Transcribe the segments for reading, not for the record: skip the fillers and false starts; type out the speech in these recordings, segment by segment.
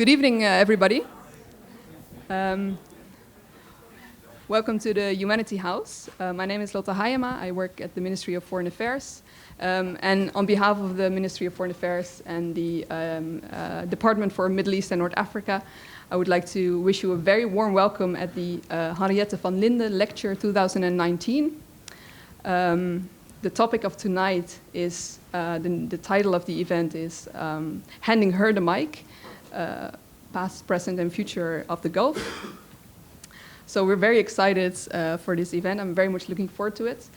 Good evening, everybody. Welcome to the Humanity House. My name is Lotte Hayema. I work at the Ministry of Foreign Affairs. And on behalf of the Ministry of Foreign Affairs and the Department for Middle East and North Africa, I would like to wish you a very warm welcome at the Henriette van Lynden Lecture 2019. The topic of tonight is, the title of the event is Handing Her the Mic, Past, Present and Future of the Gulf. So we're very excited for this event. I'm very much looking forward to it.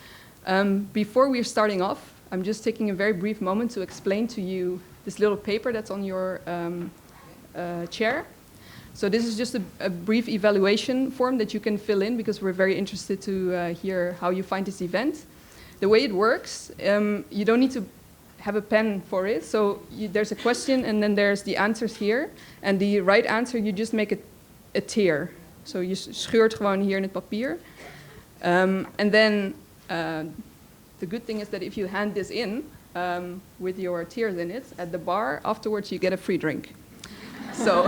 Before we're starting off, I'm just taking a very brief moment to explain to you this little paper that's on your chair. So this is just a brief evaluation form that you can fill in because we're very interested to hear how you find this event. The way it works, you don't need to have a pen for it. So there's a question and then there's the answers here. And the right answer, you just make a tear. So je scheurt gewoon hier in het papier. And then the good thing is that if you hand this in with your tears in it, at the bar, afterwards you get a free drink. So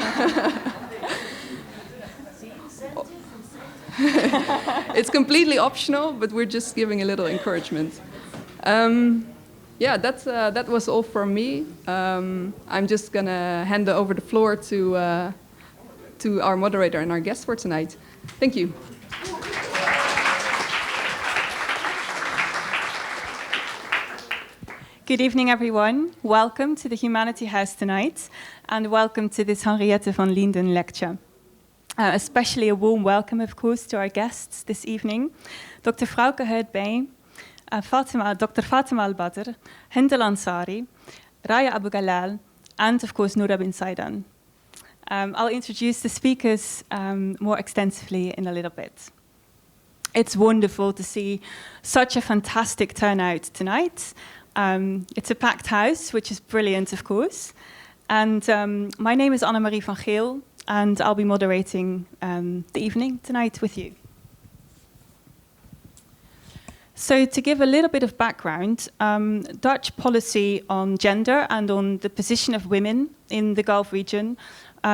it's completely optional, but we're just giving a little encouragement. Yeah, that was all from me. I'm just gonna hand over the floor to our moderator and our guest for tonight. Thank you. Good evening, everyone. Welcome to the Humanity House tonight, and welcome to this Henriette van Lynden lecture. Especially a warm welcome, of course, to our guests this evening, Dr. Frauke Herdbey, Dr. Fatima Al-Badr, Hindal Ansari, Raya Abu Galal, and of course Noura bin Saidan. I'll introduce the speakers more extensively in a little bit. It's wonderful to see such a fantastic turnout tonight. It's a packed house, which is brilliant, of course. And my name is Annemarie Forhuis, and I'll be moderating the evening tonight with you. So to give a little bit of background, Dutch policy on gender and on the position of women in the Gulf region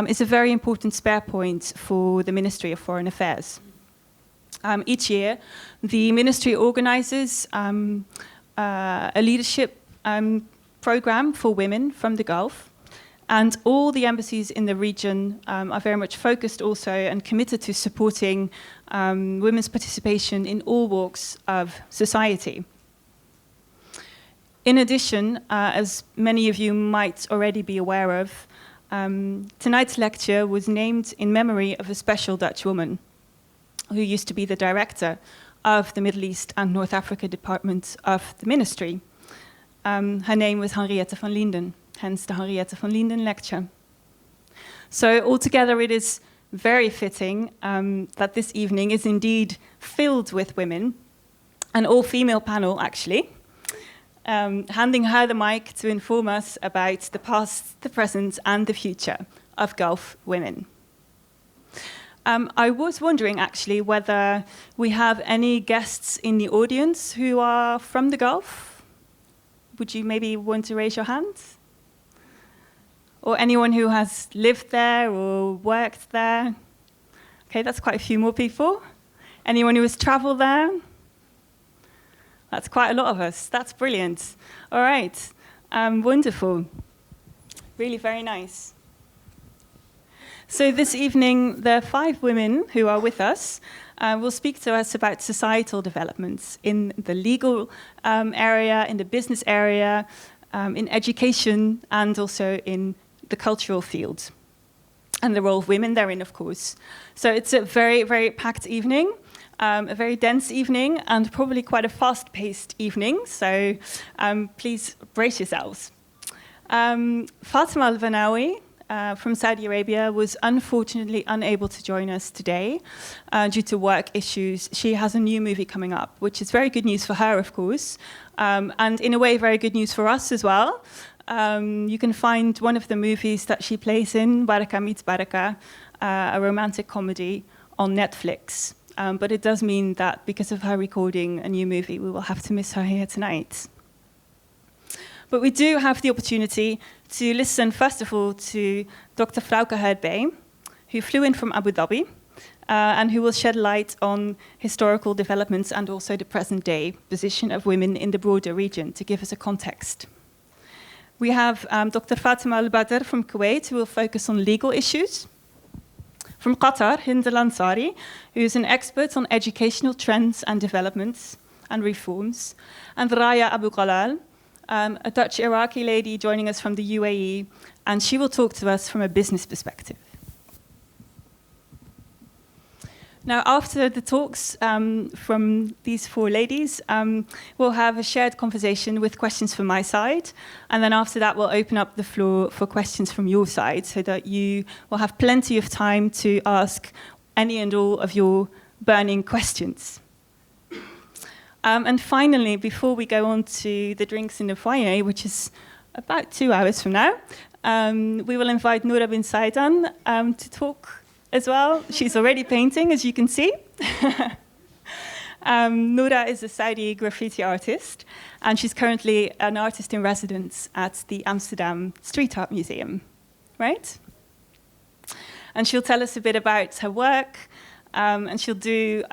is a very important spare point for the Ministry of Foreign Affairs. Each year, the Ministry organizes a leadership program for women from the Gulf. And all the embassies in the region are very much focused also and committed to supporting women's participation in all walks of society. In addition, as many of you might already be aware of, tonight's lecture was named in memory of a special Dutch woman who used to be the director of the Middle East and North Africa Department of the Ministry. Her name was Henriette van Lynden. Hence the Henriette van Lynden lecture. So altogether it is very fitting that this evening is indeed filled with women, an all-female panel actually, handing her the mic to inform us about the past, the present and the future of Gulf women. I was wondering actually whether we have any guests in the audience who are from the Gulf. Would you maybe want to raise your hand? Or anyone who has lived there or worked there? Okay, that's quite a few more people. Anyone who has traveled there? That's quite a lot of us. That's brilliant. All right, wonderful. Really very nice. So this evening, the 5 women who are with us will speak to us about societal developments in the legal area, in the business area, in education, and also in the cultural field, and the role of women therein, of course. So it's a very, very packed evening, a very dense evening, and probably quite a fast-paced evening, so please brace yourselves. Fatima Al-Vanawi from Saudi Arabia was unfortunately unable to join us today due to work issues. She has a new movie coming up, which is very good news for her, of course, and in a way very good news for us as well. You can find one of the movies that she plays in, Baraka Meets Baraka, a romantic comedy on Netflix. But it does mean that because of her recording a new movie, we will have to miss her here tonight. But we do have the opportunity to listen, first of all, to Dr. Frauke Herd-Bey, who flew in from Abu Dhabi, and who will shed light on historical developments and also the present-day position of women in the broader region to give us a context. We have Dr. Fatima Al-Badr from Kuwait, who will focus on legal issues. From Qatar, Hind Al-Ansari, who is an expert on educational trends and developments and reforms. And Raya Abu Qalal, a Dutch Iraqi lady joining us from the UAE, and she will talk to us from a business perspective. Now, after the talks from these four ladies, we'll have a shared conversation with questions from my side. And then after that, we'll open up the floor for questions from your side so that you will have plenty of time to ask any and all of your burning questions. And finally, before we go on to the drinks in the foyer, which is about 2 hours from now, we will invite Noura bin Saidan to talk as well. She's already painting, as you can see. Noura is a Saudi graffiti artist, and she's currently an artist in residence at the Amsterdam Street Art Museum, right? And she'll tell us a bit about her work, and she'll do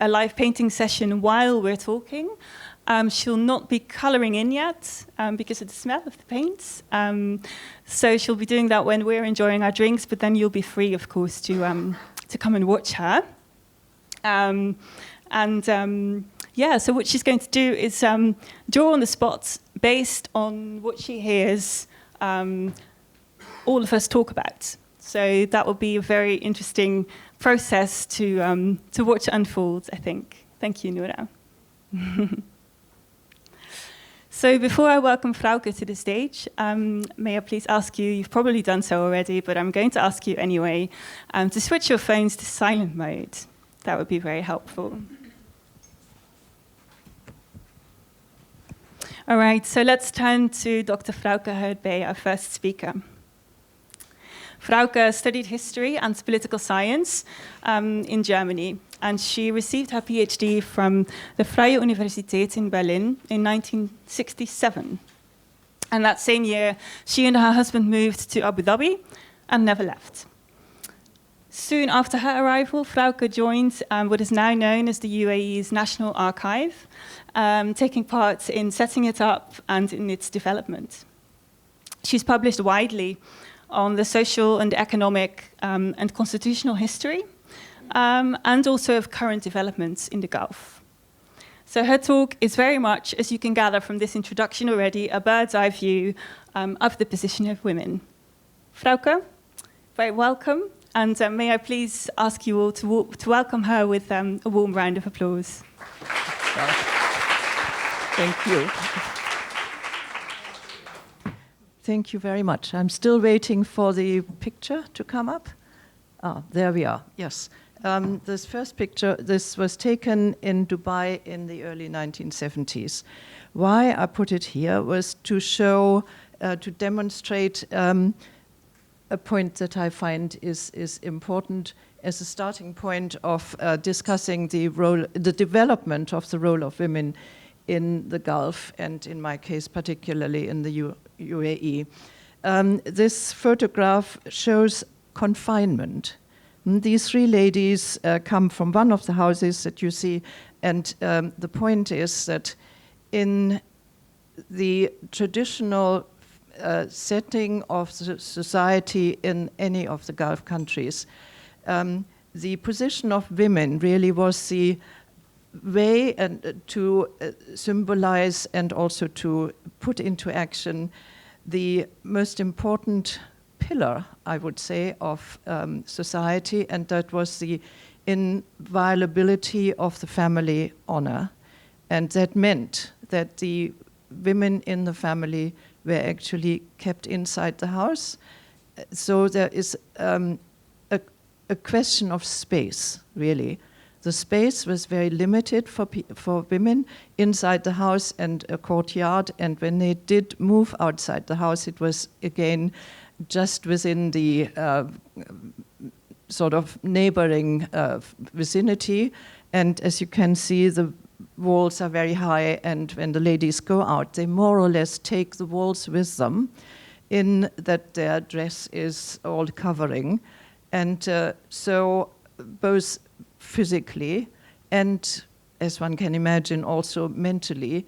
a live painting session while we're talking. She'll not be colouring in yet because of the smell of the paints. So she'll be doing that when we're enjoying our drinks, but then you'll be free, of course, to come and watch her. Yeah, so what she's going to do is draw on the spot based on what she hears all of us talk about. So that will be a very interesting process to watch unfold, I think. Thank you, Noura. So before I welcome Frauke to the stage, may I please ask you, you've probably done so already, but I'm going to ask you anyway, to switch your phones to silent mode. That would be very helpful. All right, so let's turn to Dr. Frauke Herd-Bey, our first speaker. Frauke studied history and political science in Germany, and she received her PhD from the Freie Universität in Berlin in 1967. And that same year, she and her husband moved to Abu Dhabi and never left. Soon after her arrival, Frauke joined what is now known as the UAE's National Archive, taking part in setting it up and in its development. She's published widely on the social and economic and constitutional history, and also of current developments in the Gulf. So her talk is very much, as you can gather from this introduction already, a bird's eye view of the position of women. Frauke, very welcome, and may I please ask you all to welcome her with a warm round of applause. Thank you. Thank you very much. I'm still waiting for the picture to come up. Ah, there we are, yes. This first picture, this was taken in Dubai in the early 1970s. Why I put it here was to show, to demonstrate a point that I find is important as a starting point of discussing the role, the development of the role of women in the Gulf, and in my case, particularly in the UAE. This photograph shows confinement. These three ladies come from one of the houses that you see, and the point is that in the traditional setting of the society in any of the Gulf countries, the position of women really was the way to symbolize and also to put into action the most important pillar, I would say, of society, and that was the inviolability of the family honor. And that meant that the women in the family were actually kept inside the house. So there is a question of space, really. The space was very limited for women inside the house and a courtyard, and when they did move outside the house, it was again just within the sort of neighboring vicinity. And as you can see, the walls are very high, and when the ladies go out, they more or less take the walls with them, in that their dress is all covering. And so both physically and, as one can imagine, also mentally,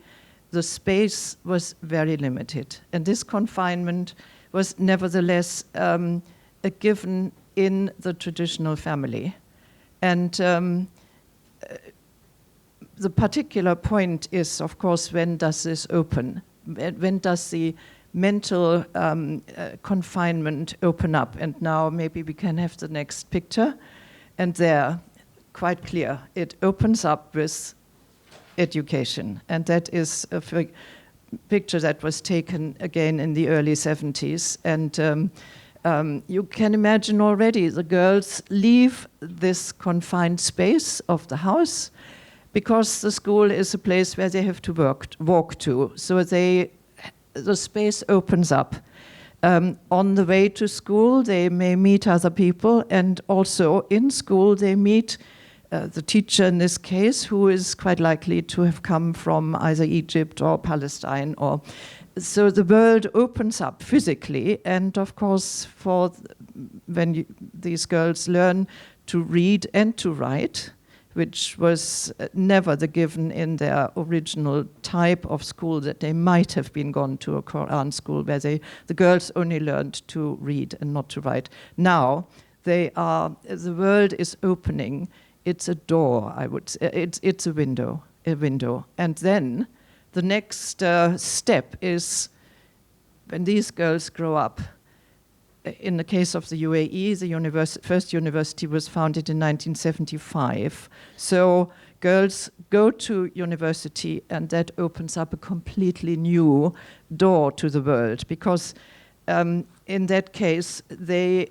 the space was very limited. And this confinement was nevertheless a given in the traditional family. And the particular point is, of course, when does this open? When does the mental confinement open up? And now maybe we can have the next picture. And there, quite clear, it opens up with education. And that is a picture that was taken again in the early 70s. And you can imagine already the girls leave this confined space of the house because the school is a place where they have to walk to. So the space opens up. On the way to school, they may meet other people, and also in school they meet the teacher in this case, who is quite likely to have come from either Egypt or Palestine. So the world opens up physically, and of course, when these girls learn to read and to write, which was never the given in their original type of school, that they might have been gone to a Quran school where the girls only learned to read and not to write. Now, the world is opening. It's a door, I would say. It's a window. And then the next step is when these girls grow up. In the case of the UAE, the first university was founded in 1975. So girls go to university, and that opens up a completely new door to the world, because in that case, they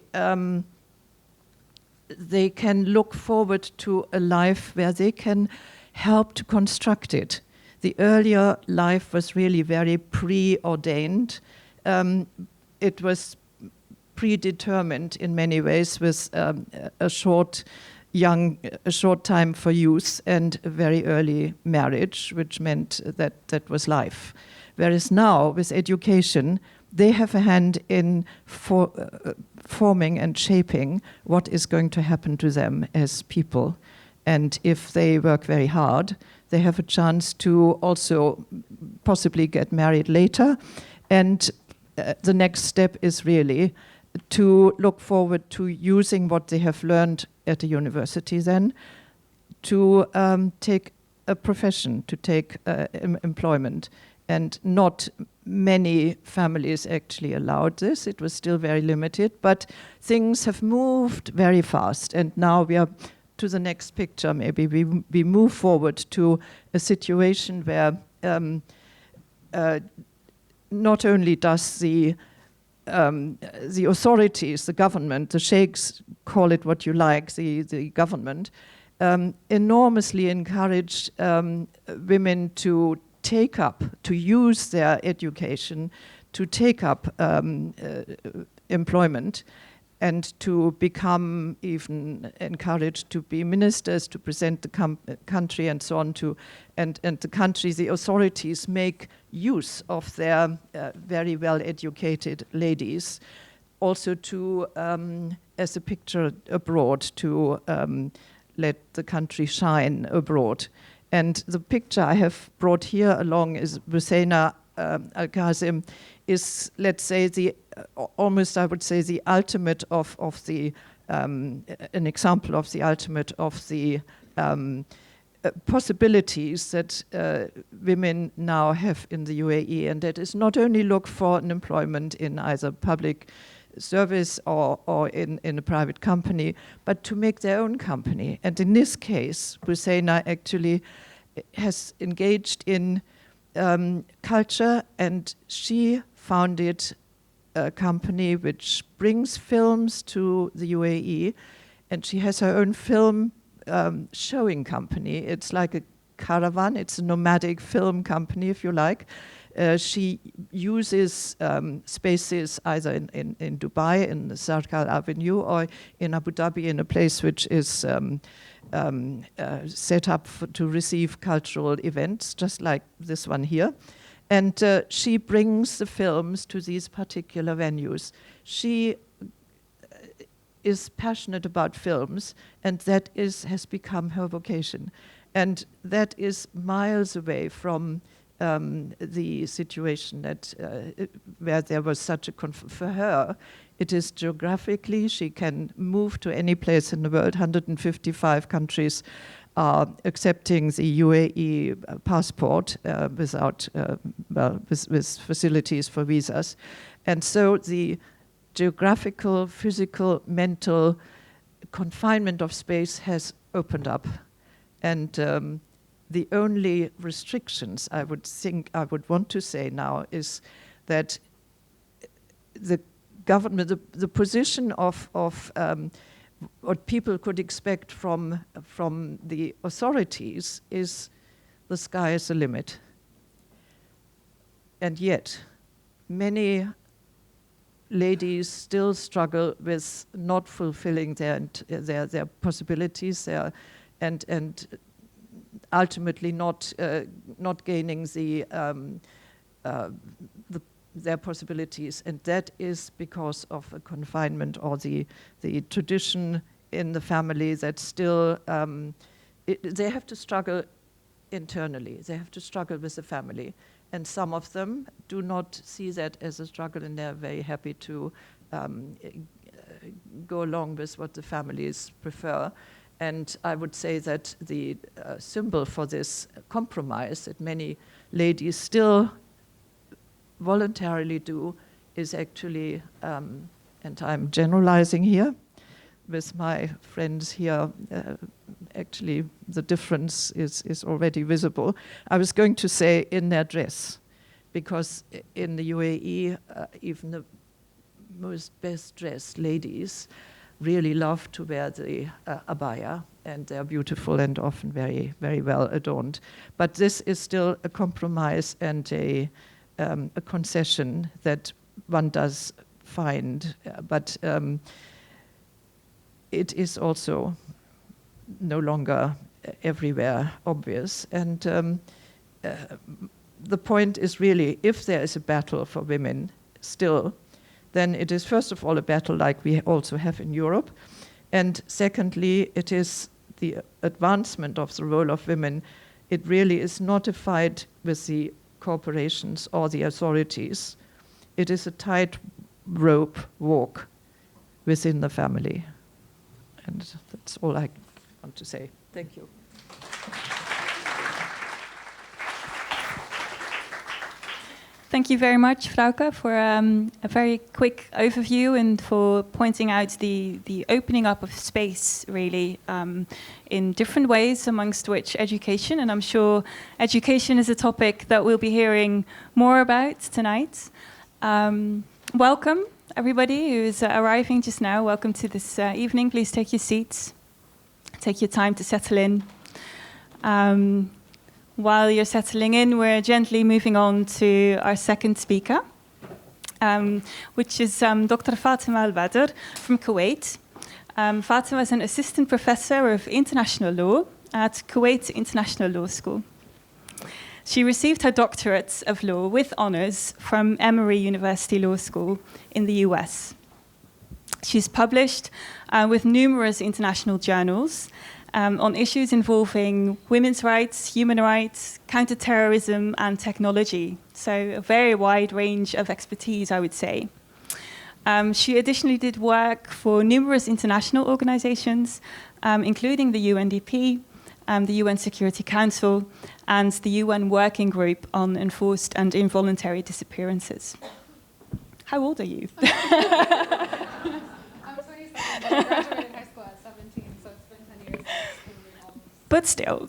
can look forward to a life where they can help to construct it. The earlier life was really very preordained. It was predetermined in many ways, with a short time for youth and a very early marriage, which meant that was life. Whereas now, with education, they have a hand in forming and shaping what is going to happen to them as people. And if they work very hard, they have a chance to also possibly get married later. And the next step is really to look forward to using what they have learned at the university then to take a profession, to take employment. And not many families actually allowed this. It was still very limited, but things have moved very fast. And now we are to the next picture. Maybe we move forward to a situation where not only does the authorities, the government, the sheikhs, call it what you like, the government, enormously encourage women to use their education, to take up employment, and to become even encouraged to be ministers, to present the country and so on, and the country, the authorities make use of their very well-educated ladies, also to, as a picture abroad, to let the country shine abroad. And the picture I have brought here along is Busaina Al-Qasim, is, let's say, almost I would say the ultimate of the, an example of the ultimate of the possibilities that women now have in the UAE, and that is not only look for an employment in either public service or in a private company, but to make their own company. And in this case, Busaina actually has engaged in culture, and she founded a company which brings films to the UAE, and she has her own film showing company. It's like a caravan, it's a nomadic film company, if you like. She uses spaces either in Dubai, in the Sarkar Avenue, or in Abu Dhabi, in a place which is set up to receive cultural events, just like this one here. And she brings the films to these particular venues. She is passionate about films, and that has become her vocation. And that is miles away from the situation that where there was such a for her. It is geographically, she can move to any place in the world. 155 countries are accepting the UAE passport without, with facilities for visas. And so the geographical, physical, mental confinement of space has opened up. And the only restrictions I would want to say now is that the government, the position of what people could expect from the authorities is the sky is the limit. And yet, many ladies still struggle with not fulfilling their possibilities, and ultimately not gaining their possibilities, and that is because of a confinement or the tradition in the family that still they have to struggle internally. They have to struggle with the family, and some of them do not see that as a struggle, and they're very happy to go along with what the families prefer. And I would say that the symbol for this compromise that many ladies still voluntarily do is actually, and I'm generalizing here with my friends here, actually the difference is already visible. I was going to say in their dress, because in the UAE, even the most best dressed ladies really love to wear the abaya, and they're beautiful and often very, very well adorned. But this is still a compromise and a concession that one does find, but it is also no longer everywhere obvious. And the point is really, if there is a battle for women still, then it is first of all a battle like we also have in Europe, and secondly, it is the advancement of the role of women. It really is not a fight with the corporations or the authorities. It is a tightrope walk within the family. And that's all I want to say. Thank you. Thank you very much, Frauke, for a very quick overview and for pointing out the opening up of space, really, in different ways, amongst which education. And I'm sure education is a topic that we'll be hearing more about tonight. Welcome, everybody who's arriving just now. Welcome to this evening. Please take your seats. Take your time to settle in. While you're settling in, we're gently moving on to our second speaker, which is Dr. Fatima Al-Badr from Kuwait. Fatima is an assistant professor of international law at Kuwaiti International Law School. She received her doctorate of law with honors from Emory University Law School in the US. She's published with numerous international journals on issues involving women's rights, human rights, counterterrorism, and technology. So a very wide range of expertise, I would say. She additionally did work for numerous international organizations, including the UNDP, the UN Security Council, and the UN Working Group on Enforced and Involuntary Disappearances. How old are you? I'm 27, but I graduated high school at 17, so it's been 10 years. But still.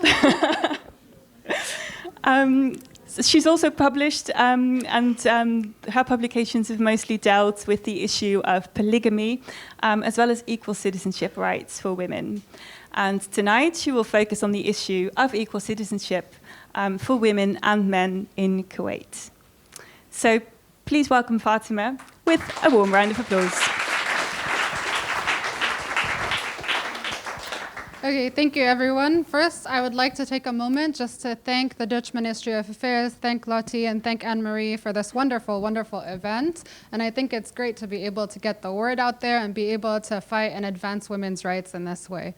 She's also published, and her publications have mostly dealt with the issue of polygamy, as well as equal citizenship rights for women. And tonight she will focus on the issue of equal citizenship for women and men in Kuwait. So please welcome Fatima with a warm round of applause. Okay, thank you, everyone. First, I would like to take a moment just to thank the Dutch Ministry of Affairs, thank Lottie, and thank Annemarie for this wonderful, wonderful event. And I think it's great to be able to get the word out there and be able to fight and advance women's rights in this way.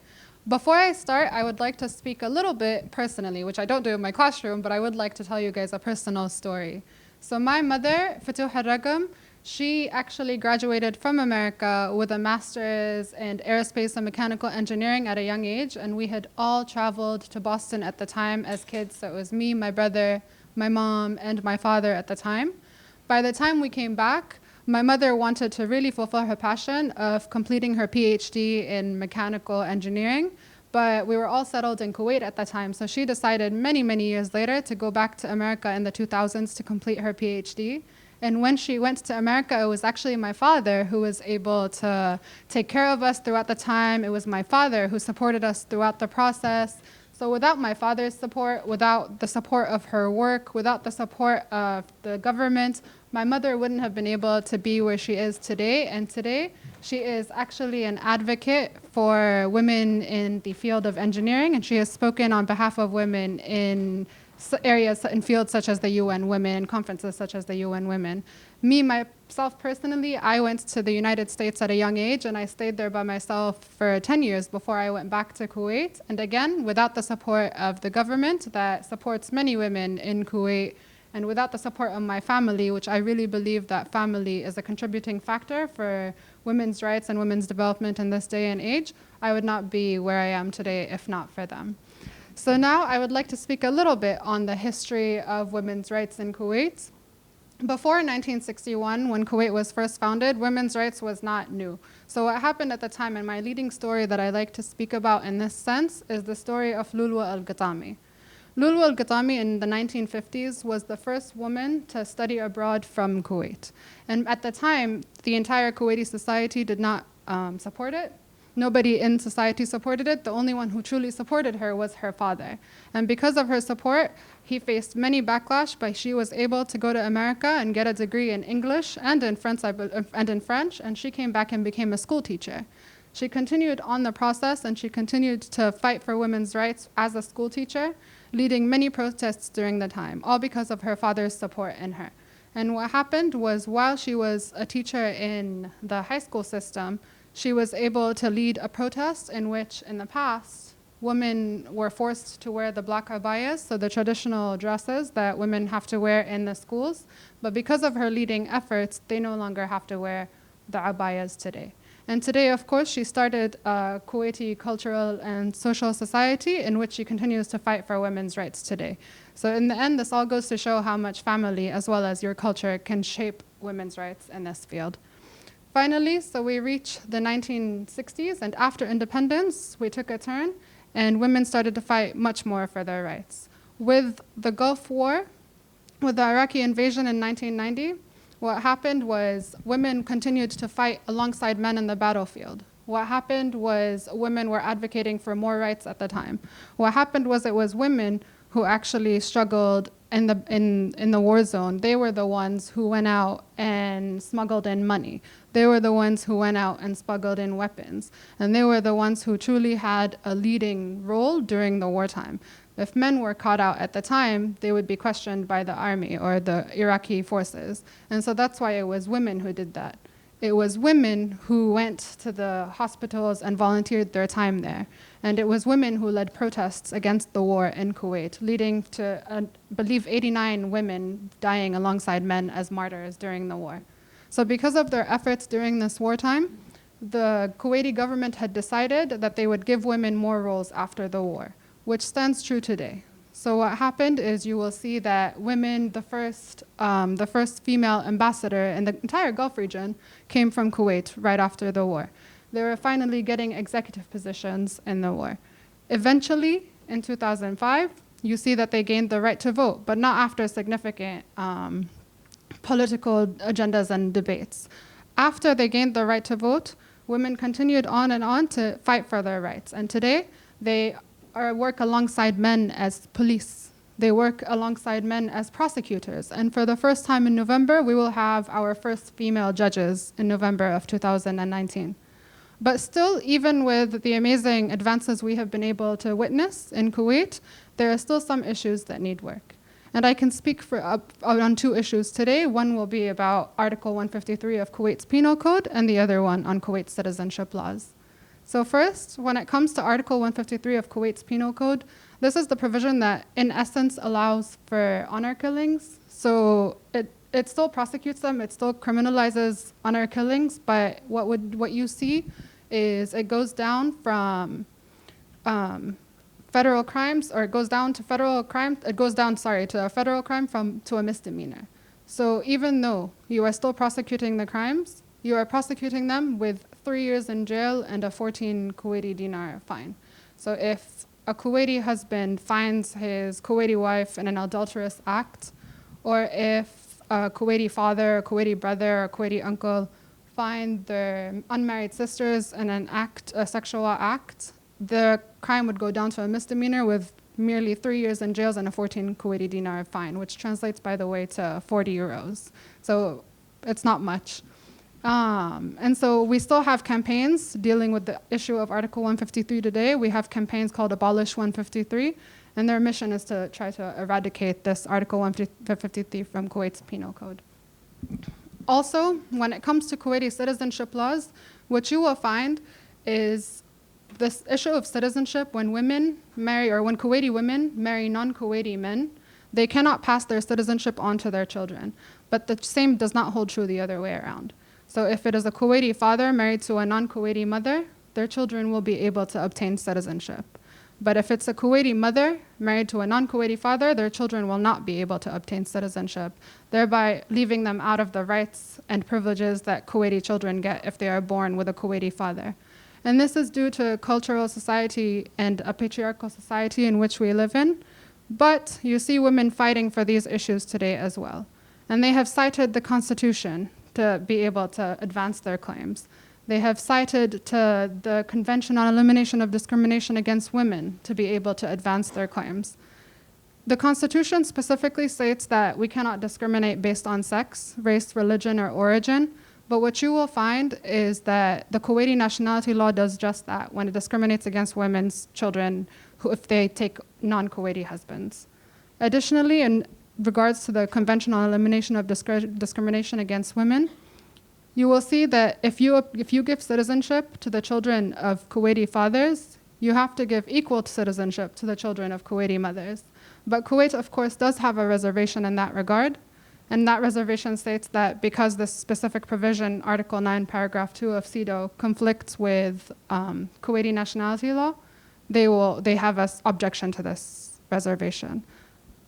Before I start, I would like to speak a little bit personally, which I don't do in my classroom, but I would like to tell you guys a personal story. So my mother, Fatuh Ragam, she actually graduated from America with a master's in aerospace and mechanical engineering at a young age, and we had all traveled to Boston at the time as kids. So it was me, my brother, my mom, and my father at the time. By the time we came back, my mother wanted to really fulfill her passion of completing her PhD in mechanical engineering, but we were all settled in Kuwait at the time, so she decided many, many years later to go back to America in the 2000s to complete her PhD. And when she went to America, it was actually my father who was able to take care of us throughout the time. It was my father who supported us throughout the process. So without my father's support, without the support of her work, without the support of the government, my mother wouldn't have been able to be where she is today. And today, she is actually an advocate for women in the field of engineering, and she has spoken on behalf of women in areas in fields such as the UN Women and conferences such as the UN Women. Me, myself personally, I went to the United States at a young age, and I stayed there by myself for 10 years before I went back to Kuwait. And again, without the support of the government that supports many women in Kuwait, and without the support of my family, which I really believe that family is a contributing factor for women's rights and women's development in this day and age, I would not be where I am today if not for them. So now I would like to speak a little bit on the history of women's rights in Kuwait. Before 1961, when Kuwait was first founded, women's rights was not new. So what happened at the time, and my leading story that I like to speak about in this sense, is the story of Lulwa al-Ghatami. Lulwa al-Ghatami in the 1950s was the first woman to study abroad from Kuwait. And at the time, the entire Kuwaiti society did not support it. Nobody in society supported it. The only one who truly supported her was her father. And because of her support, he faced many backlash, but she was able to go to America and get a degree in English and in French, and she came back and became a school teacher. She continued on the process, and she continued to fight for women's rights as a school teacher, leading many protests during the time, all because of her father's support in her. And what happened was, while she was a teacher in the high school system, she was able to lead a protest in which, in the past, women were forced to wear the black abayas, so the traditional dresses that women have to wear in the schools. But because of her leading efforts, they no longer have to wear the abayas today. And today, of course, she started a Kuwaiti cultural and social society in which she continues to fight for women's rights today. So in the end, this all goes to show how much family, as well as your culture, can shape women's rights in this field. Finally, so we reach the 1960s, and after independence, we took a turn, and women started to fight much more for their rights. With the Gulf War, with the Iraqi invasion in 1990, what happened was women continued to fight alongside men in the battlefield. What happened was women were advocating for more rights at the time. What happened was it was women who actually struggled in the war zone. They were the ones who went out and smuggled in money. They were the ones who went out and smuggled in weapons. And they were the ones who truly had a leading role during the wartime. If men were caught out at the time, they would be questioned by the army or the Iraqi forces. And so that's why it was women who did that. It was women who went to the hospitals and volunteered their time there. And it was women who led protests against the war in Kuwait, leading to, I believe, 89 women dying alongside men as martyrs during the war. So because of their efforts during this wartime, the Kuwaiti government had decided that they would give women more roles after the war, which stands true today. So what happened is you will see that women, the first female ambassador in the entire Gulf region came from Kuwait right after the war. They were finally getting executive positions in the war. Eventually, in 2005, you see that they gained the right to vote, but not after significant political agendas and debates. After they gained the right to vote, women continued on and on to fight for their rights. And today, they work alongside men as police. They work alongside men as prosecutors. And for the first time in November, we will have our first female judges in November of 2019. But still, even with the amazing advances we have been able to witness in Kuwait, there are still some issues that need work. And I can speak on 2 issues today. One will be about Article 153 of Kuwait's Penal Code, and the other one on Kuwait's citizenship laws. So first, when it comes to Article 153 of Kuwait's Penal Code, this is the provision that, in essence, allows for honor killings. So it still prosecutes them, it still criminalizes honor killings, but what you see is it goes down from federal crimes, or it goes down to federal crime. It goes down, to a federal crime to a misdemeanor. So even though you are still prosecuting the crimes, you are prosecuting them with 3 years in jail and a 14 Kuwaiti dinar fine. So if a Kuwaiti husband finds his Kuwaiti wife in an adulterous act, or if a Kuwaiti father, a Kuwaiti brother, or Kuwaiti uncle find their unmarried sisters in a sexual act, the crime would go down to a misdemeanor with merely 3 years in jail and a 14 Kuwaiti dinar fine, which translates, by the way, to 40 euros. So it's not much. And so we still have campaigns dealing with the issue of Article 153 today. We have campaigns called Abolish 153, and their mission is to try to eradicate this Article 153 from Kuwait's Penal Code. Also, when it comes to Kuwaiti citizenship laws, what you will find is this issue of citizenship when women marry, or when Kuwaiti women marry non-Kuwaiti men, they cannot pass their citizenship on to their children. But the same does not hold true the other way around. So if it is a Kuwaiti father married to a non-Kuwaiti mother, their children will be able to obtain citizenship. But if it's a Kuwaiti mother married to a non-Kuwaiti father, their children will not be able to obtain citizenship, thereby leaving them out of the rights and privileges that Kuwaiti children get if they are born with a Kuwaiti father. And this is due to cultural society and a patriarchal society in which we live in. But you see women fighting for these issues today as well. And they have cited the Constitution to be able to advance their claims. They have cited to the Convention on Elimination of Discrimination Against Women to be able to advance their claims. The Constitution specifically states that we cannot discriminate based on sex, race, religion, or origin, but what you will find is that the Kuwaiti nationality law does just that when it discriminates against women's children if they take non-Kuwaiti husbands. Additionally, in regards to the Convention on Elimination of Discrimination Against Women, you will see that if you give citizenship to the children of Kuwaiti fathers, you have to give equal citizenship to the children of Kuwaiti mothers. But Kuwait, of course, does have a reservation in that regard. And that reservation states that because this specific provision, Article 9, Paragraph 2 of CEDAW, conflicts with Kuwaiti nationality law, they have an objection to this reservation.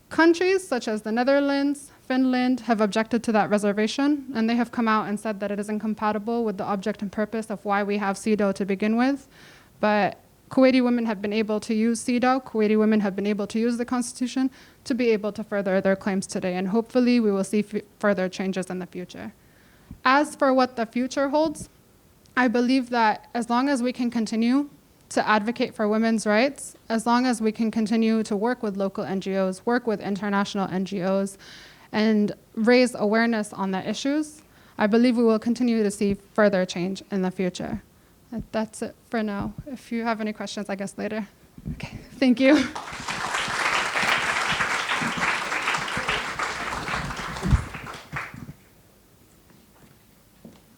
Countries such as the Netherlands, Finland have objected to that reservation, and they have come out and said that it is incompatible with the object and purpose of why we have CEDAW to begin with. But Kuwaiti women have been able to use CEDAW, Kuwaiti women have been able to use the Constitution to be able to further their claims today, and hopefully we will see further changes in the future. As for what the future holds, I believe that as long as we can continue to advocate for women's rights, as long as we can continue to work with local NGOs, work with international NGOs, and raise awareness on the issues, I believe we will continue to see further change in the future. That's it for now. If you have any questions, I guess later. Okay, thank you.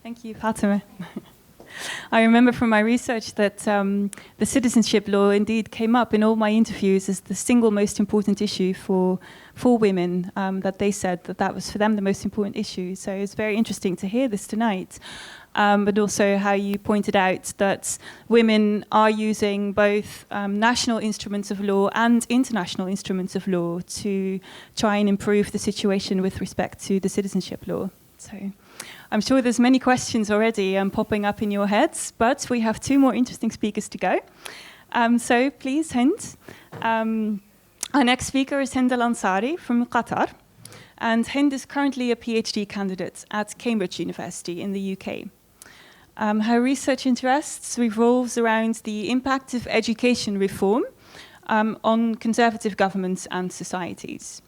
Thank you, Fatima. I remember from my research that the citizenship law indeed came up in all my interviews as the single most important issue for women, that they said that was for them the most important issue. So it's very interesting to hear this tonight. But also how you pointed out that women are using both national instruments of law and international instruments of law to try and improve the situation with respect to the citizenship law. So I'm sure there's many questions already popping up in your heads, but we have 2 more interesting speakers to go. So please, Hind. Our next speaker is Hind Al-Ansari from Qatar. And Hind is currently a PhD candidate at Cambridge University in the UK. Her research interests revolves around the impact of education reform on conservative governments and societies.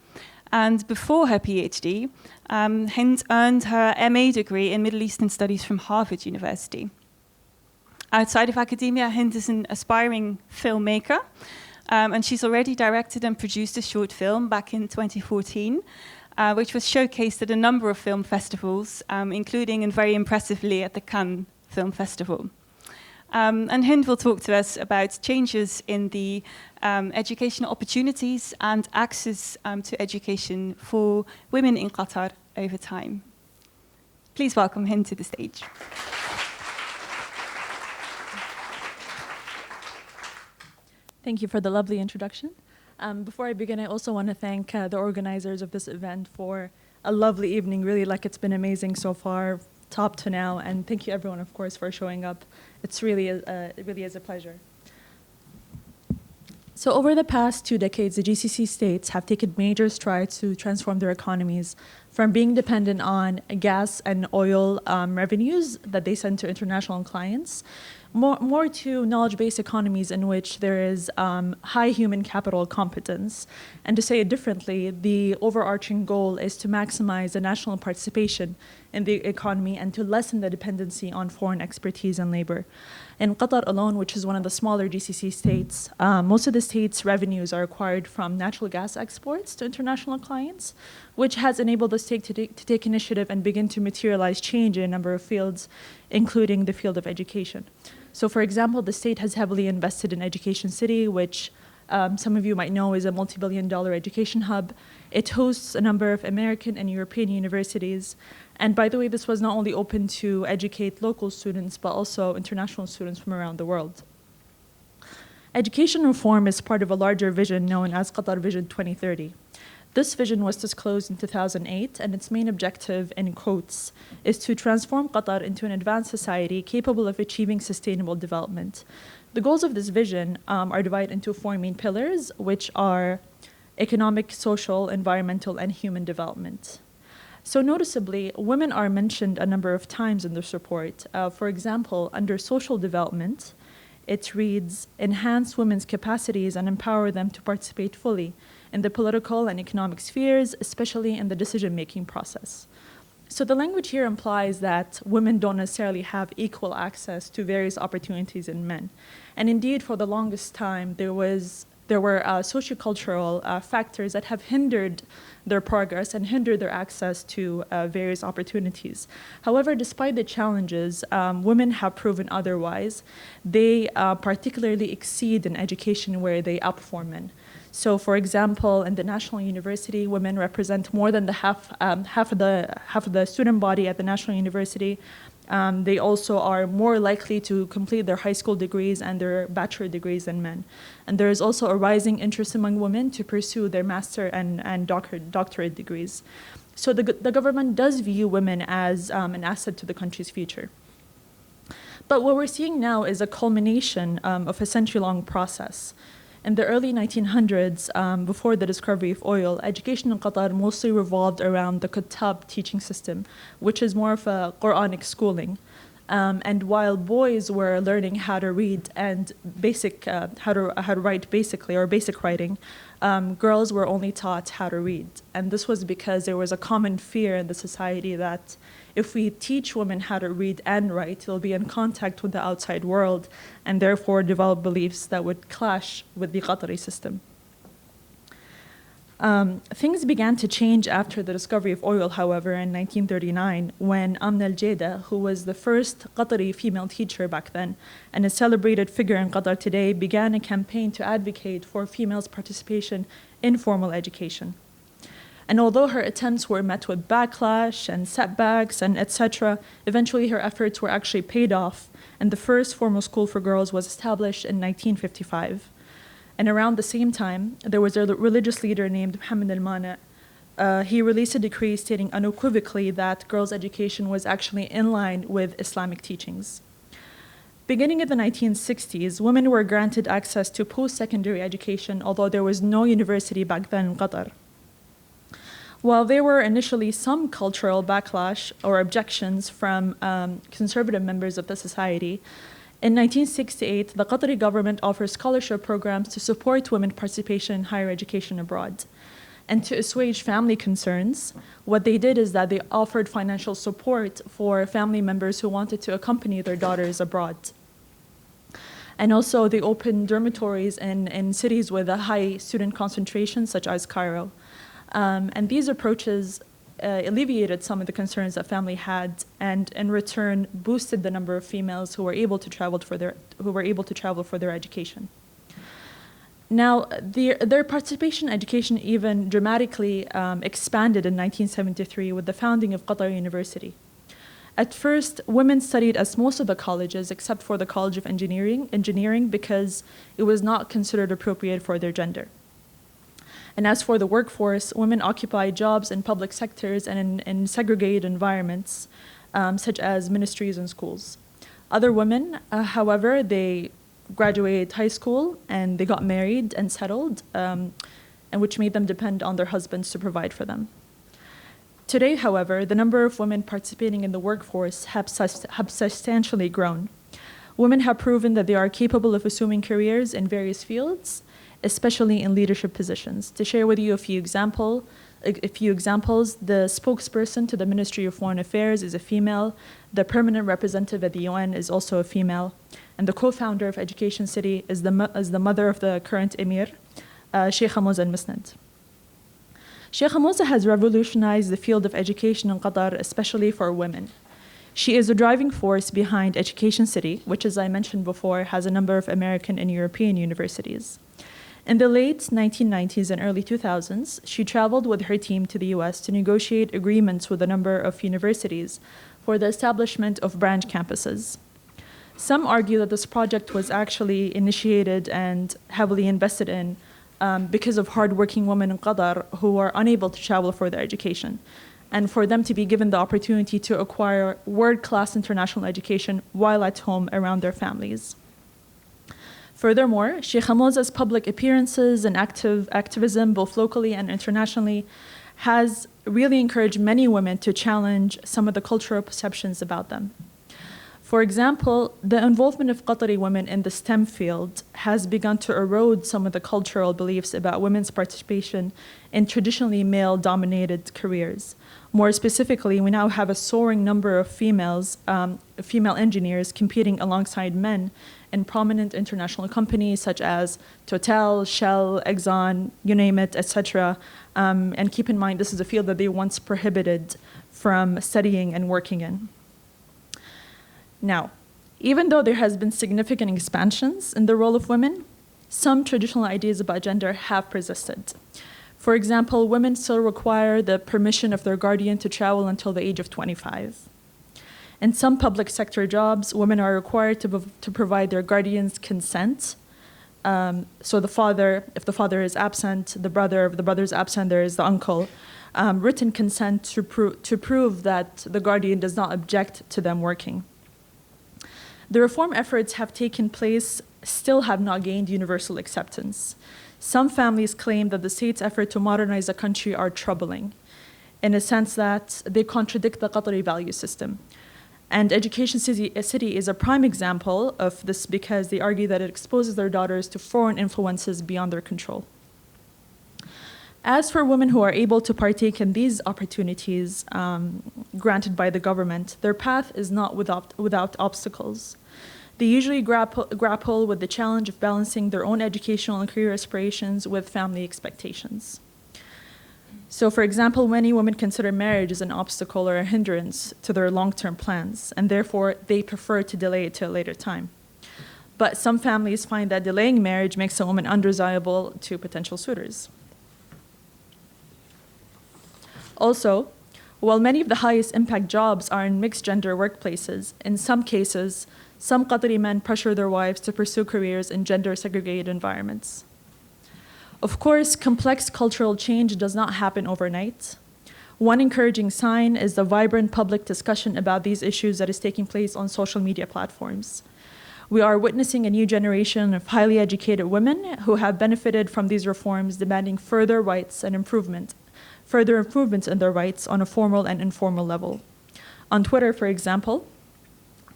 And before her PhD, Hind earned her MA degree in Middle Eastern Studies from Harvard University. Outside of academia, Hind is an aspiring filmmaker, and she's already directed and produced a short film back in 2014, which was showcased at a number of film festivals, including and very impressively at the Cannes Film Festival. And Hind will talk to us about changes in the educational opportunities and access to education for women in Qatar over time. Please welcome Hind to the stage. Thank you for the lovely introduction. Before I begin, I also want to thank the organizers of this event for a lovely evening. Really, like, it's been amazing so far, top to now, and thank you everyone, of course, for showing up. It really is a pleasure. So over the past 2 decades, the GCC states have taken major strides to transform their economies from being dependent on gas and oil revenues that they send to international clients, more to knowledge-based economies in which there is high human capital competence. And to say it differently, the overarching goal is to maximize the national participation in the economy and to lessen the dependency on foreign expertise and labor. In Qatar alone, which is one of the smaller GCC states, most of the state's revenues are acquired from natural gas exports to international clients, which has enabled the state to take initiative and begin to materialize change in a number of fields, including the field of education. So for example, the state has heavily invested in Education City, which some of you might know is a multi-billion-dollar education hub. It hosts a number of American and European universities. And by the way, this was not only open to educate local students, but also international students from around the world. Education reform is part of a larger vision known as Qatar Vision 2030. This vision was disclosed in 2008, and its main objective, in quotes, is to transform Qatar into an advanced society capable of achieving sustainable development. The goals of this vision are divided into 4 main pillars, which are economic, social, environmental, and human development. So noticeably, women are mentioned a number of times in this report. For example, under social development, it reads, enhance women's capacities and empower them to participate fully in the political and economic spheres, especially in the decision-making process. So the language here implies that women don't necessarily have equal access to various opportunities in men. And indeed, for the longest time, there were sociocultural factors that have hindered their progress and hindered their access to various opportunities. However, despite the challenges, women have proven otherwise. They particularly exceed in education where they outperform men. So, for example, in the National University, women represent more than half of the student body at the National University. They also are more likely to complete their high school degrees and their bachelor degrees than men. And there is also a rising interest among women to pursue their master and doctorate degrees. So the government does view women as an asset to the country's future. But what we're seeing now is a culmination of a century-long process. In the early 1900s, before the discovery of oil, education in Qatar mostly revolved around the Khattab teaching system, which is more of a Quranic schooling. And while boys were learning how to read and how to write basically, or basic writing, girls were only taught how to read. And this was because there was a common fear in the society that if we teach women how to read and write, they'll be in contact with the outside world and therefore develop beliefs that would clash with the Qatari system. Things began to change after the discovery of oil, however, in 1939, when Amna al-Jada, who was the first Qatari female teacher back then and a celebrated figure in Qatar today, began a campaign to advocate for females' participation in formal education. And although her attempts were met with backlash and setbacks and etc., eventually her efforts were actually paid off, and the first formal school for girls was established in 1955. And around the same time, there was a religious leader named Muhammad al-Mani. He released a decree stating unequivocally that girls' education was actually in line with Islamic teachings. Beginning in the 1960s, women were granted access to post-secondary education, although there was no university back then in Qatar. While there were initially some cultural backlash or objections from conservative members of the society, in 1968, the Qatari government offered scholarship programs to support women's participation in higher education abroad. And to assuage family concerns, what they did is that they offered financial support for family members who wanted to accompany their daughters abroad. And also they opened dormitories in cities with a high student concentration, such as Cairo. And these approaches alleviated some of the concerns that family had, and in return boosted the number of females who were able to travel for their education. Now, their participation in education even dramatically expanded in 1973 with the founding of Qatar University. At first, women studied at most of the colleges except for the College of Engineering because it was not considered appropriate for their gender. And as for the workforce, women occupied jobs in public sectors and in segregated environments, such as ministries and schools. Other women, however, they graduated high school and they got married and settled, and which made them depend on their husbands to provide for them. Today, however, the number of women participating in the workforce have substantially grown. Women have proven that they are capable of assuming careers in various fields, especially in leadership positions. To share with you a few examples, the spokesperson to the Ministry of Foreign Affairs is a female, the permanent representative at the UN is also a female, and the co-founder of Education City is the mother of the current emir, Sheikha Moza al-Musnad. Sheikha Moza has revolutionized the field of education in Qatar, especially for women. She is a driving force behind Education City, which, as I mentioned before, has a number of American and European universities. In the late 1990s and early 2000s, she traveled with her team to the US to negotiate agreements with a number of universities for the establishment of branch campuses. Some argue that this project was actually initiated and heavily invested in because of hardworking women in Qatar who are unable to travel for their education, and for them to be given the opportunity to acquire world-class international education while at home around their families. Furthermore, Sheikha Moza's public appearances and activism, both locally and internationally, has really encouraged many women to challenge some of the cultural perceptions about them. For example, the involvement of Qatari women in the STEM field has begun to erode some of the cultural beliefs about women's participation in traditionally male-dominated careers. More specifically, we now have a soaring number of female engineers competing alongside men in prominent international companies such as Total, Shell, Exxon, you name it, etc. And keep in mind, this is a field that they once prohibited from studying and working in. Now, even though there has been significant expansions in the role of women, some traditional ideas about gender have persisted. For example, women still require the permission of their guardian to travel until the age of 25. In some public sector jobs, women are required to provide their guardian's consent. So the father, if the father is absent, the brother, if the brother is absent, there is the uncle. Written consent to prove that the guardian does not object to them working. The reform efforts have taken place still have not gained universal acceptance. Some families claim that the state's effort to modernize the country are troubling, in a sense that they contradict the Qatari value system. And Education City is a prime example of this because they argue that it exposes their daughters to foreign influences beyond their control. As for women who are able to partake in these opportunities granted by the government, their path is not without obstacles. They usually grapple with the challenge of balancing their own educational and career aspirations with family expectations. So, for example, many women consider marriage as an obstacle or a hindrance to their long-term plans, and therefore they prefer to delay it to a later time. But some families find that delaying marriage makes a woman undesirable to potential suitors. Also, while many of the highest impact jobs are in mixed gender workplaces, in some cases, some Qatari men pressure their wives to pursue careers in gender segregated environments. Of course, complex cultural change does not happen overnight. One encouraging sign is the vibrant public discussion about these issues that is taking place on social media platforms. We are witnessing a new generation of highly educated women who have benefited from these reforms, demanding further rights and improvements in their rights on a formal and informal level. On Twitter, for example,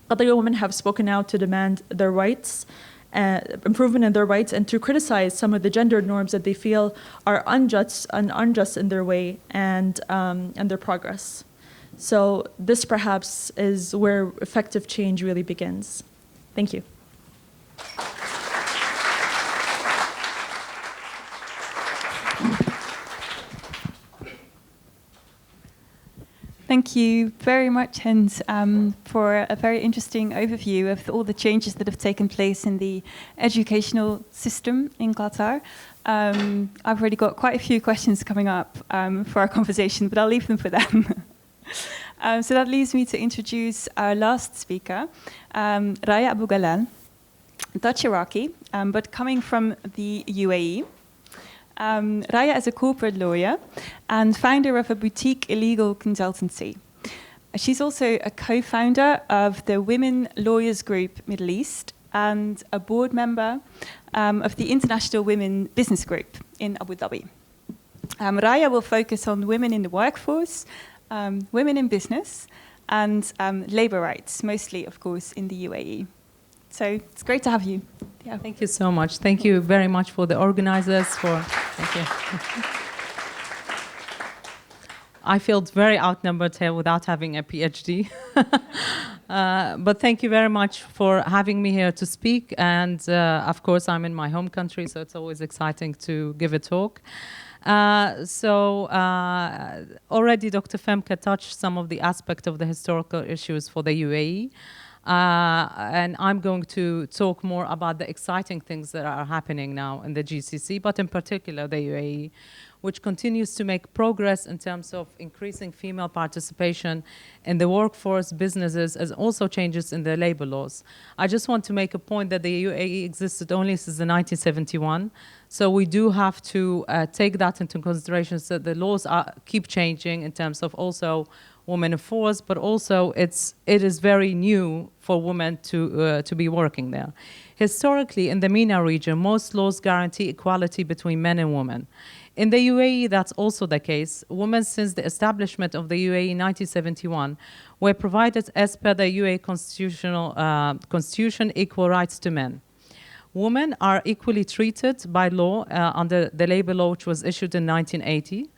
Qatari women have spoken out to demand their rights, improvement in their rights, and to criticize some of the gender norms that they feel are unjust in their way and their progress. So this perhaps is where effective change really begins. Thank you. thank you very much, Hens, for a very interesting overview of all the changes that have taken place in the educational system in Qatar. I've already got quite a few questions coming up for our conversation, but I'll leave them for them. So that leaves me to introduce our last speaker, Raya Abu Galal, Dutch Iraqi, but coming from the UAE. Raya is a corporate lawyer and founder of a boutique illegal consultancy. She's also a co-founder of the Women Lawyers Group Middle East and a board member of the International Women Business Group in Abu Dhabi. Raya will focus on women in the workforce, women in business, and labor rights, mostly, of course, in the UAE. So it's great to have you. Yeah. Thank you so much. Thank you very much for the organizers. Thank you. I felt very outnumbered here without having a PhD. But thank you very much for having me here to speak. And of course, I'm in my home country, so it's always exciting to give a talk. Already Dr. Femke touched some of the aspects of the historical issues for the UAE. And I'm going to talk more about the exciting things that are happening now in the GCC, but in particular the UAE, which continues to make progress in terms of increasing female participation in the workforce, businesses, as also changes in the labor laws. I just want to make a point that the UAE existed only since 1971, so we do have to take that into consideration, so the laws keep changing in terms of also women in force, but also it is very new for women to be working there. Historically, in the MENA region, most laws guarantee equality between men and women. In the UAE, that's also the case. Women, since the establishment of the UAE in 1971, were provided, as per the UAE constitution, equal rights to men. Women are equally treated by law under the labor law, which was issued in 1980.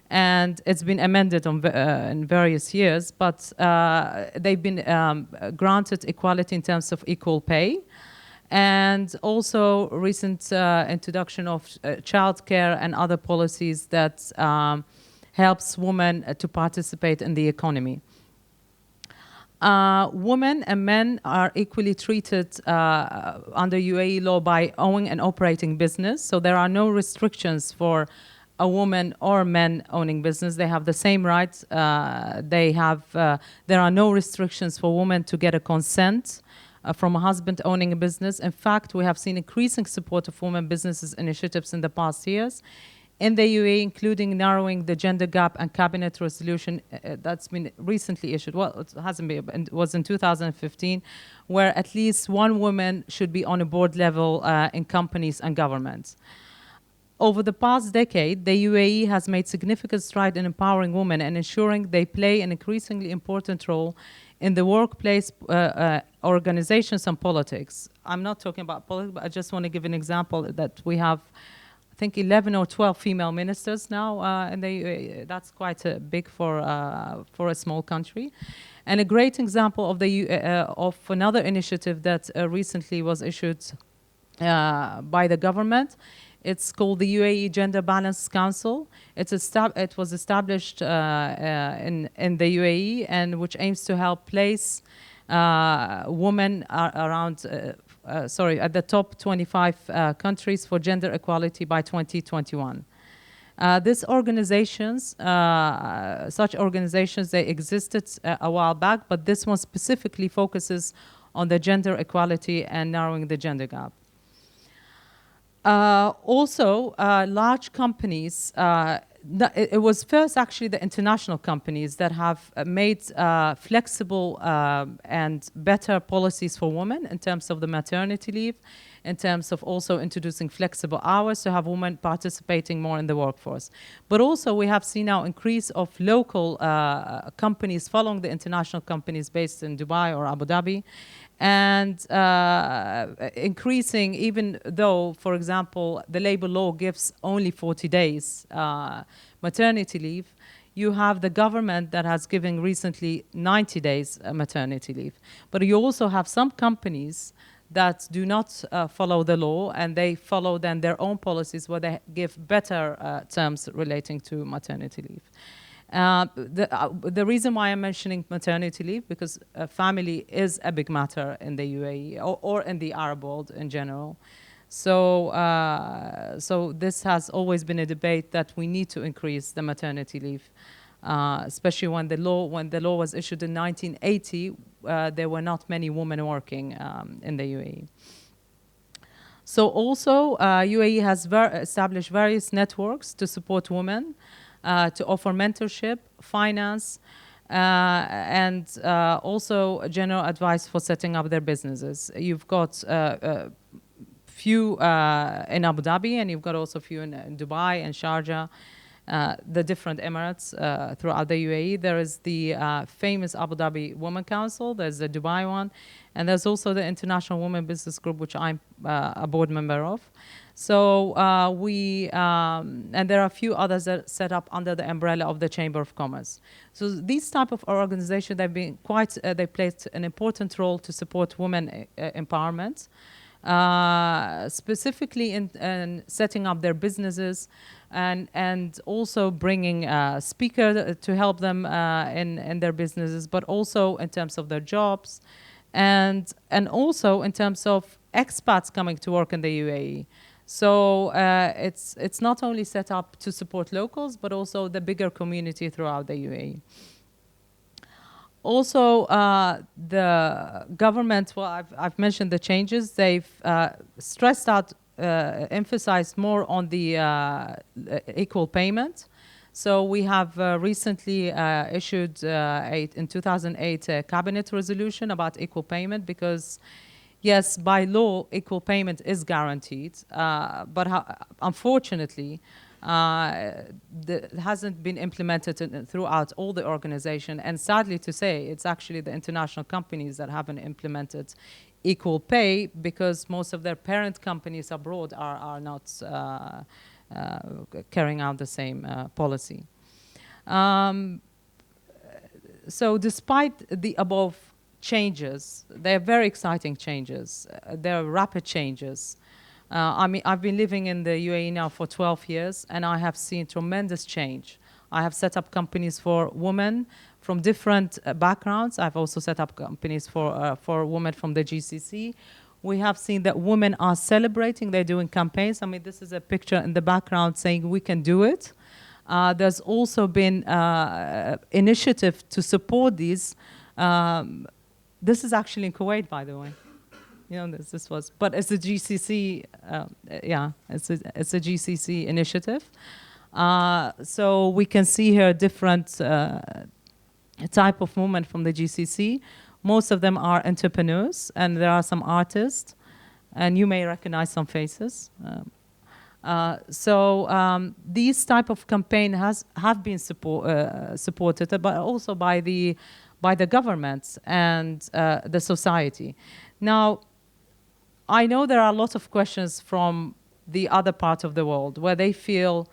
And it's been amended in various years, but they've been granted equality in terms of equal pay. And also recent introduction of childcare and other policies that helps women to participate in the economy. Women and men are equally treated under UAE law by owning and operating business. So there are no restrictions for a woman or men owning business. They have the same rights. There are no restrictions for women to get a consent from a husband owning a business. In fact, we have seen increasing support of women businesses initiatives in the past years in the UAE, including narrowing the gender gap and cabinet resolution that's been recently issued. Well, it hasn't been, it was in 2015, where at least one woman should be on a board level in companies and governments. Over the past decade, the UAE has made significant strides in empowering women and ensuring they play an increasingly important role in the workplace, organizations and politics. I'm not talking about politics, but I just want to give an example that we have, I think, 11 or 12 female ministers now in the UAE. That's quite big for a small country. And a great example of of another initiative that recently was issued by the government. It's called the UAE Gender Balance Council. It was established in the UAE, and which aims to help place women at the top 25 countries for gender equality by 2021. These organizations, such organizations, they existed a while back, but this one specifically focuses on the gender equality and narrowing the gender gap. Large companies, it was first actually the international companies that have made flexible and better policies for women in terms of the maternity leave, in terms of also introducing flexible hours to have women participating more in the workforce. But also we have seen now increase of local companies following the international companies based in Dubai or Abu Dhabi, and increasing, even though, for example, the labor law gives only 40 days maternity leave, you have the government that has given recently 90 days maternity leave. But you also have some companies that do not follow the law, and they follow then their own policies where they give better terms relating to maternity leave. The reason why I'm mentioning maternity leave, because family is a big matter in the UAE or in the Arab world in general. So this has always been a debate that we need to increase the maternity leave, especially when the law was issued in 1980. There were not many women working in the UAE. So also, UAE has established various networks to support women, to offer mentorship, finance, and also general advice for setting up their businesses. You've got few in Abu Dhabi, and you've got also a few in Dubai and Sharjah, the different emirates throughout the UAE. There is the famous Abu Dhabi Women Council, there's the Dubai one, and there's also the International Women Business Group, which I'm a board member of. So and there are a few others that are set up under the umbrella of the Chamber of Commerce. So these type of organizations, they've been they played an important role to support women empowerment. Specifically in setting up their businesses and also bringing speakers to help them in their businesses, but also in terms of their jobs and also in terms of expats coming to work in the UAE. So it's not only set up to support locals, but also the bigger community throughout the UAE. Also, the government, well, I've mentioned the changes. They've stressed out, emphasized more on the equal payment. So we have recently issued in 2008 a cabinet resolution about equal payment because, yes, by law, equal payment is guaranteed. But unfortunately, it hasn't been implemented throughout all the organization, and sadly to say, it's actually the international companies that haven't implemented equal pay because most of their parent companies abroad are not carrying out the same policy. So despite the above changes, they're very exciting changes. They're rapid changes. I mean, I've been living in the UAE now for 12 years, and I have seen tremendous change. I have set up companies for women from different backgrounds. I've also set up companies for women from the GCC. We have seen that women are celebrating. They're doing campaigns. I mean, this is a picture in the background saying we can do it. There's also been initiative to support these. This is actually in Kuwait, by the way. You know, this was, but it's a GCC, it's a GCC initiative. So we can see here different type of women from the GCC. Most of them are entrepreneurs, and there are some artists, and you may recognize some faces. These type of campaign have been supported, but also by the governments and the society. Now, I know there are a lot of questions from the other part of the world where they feel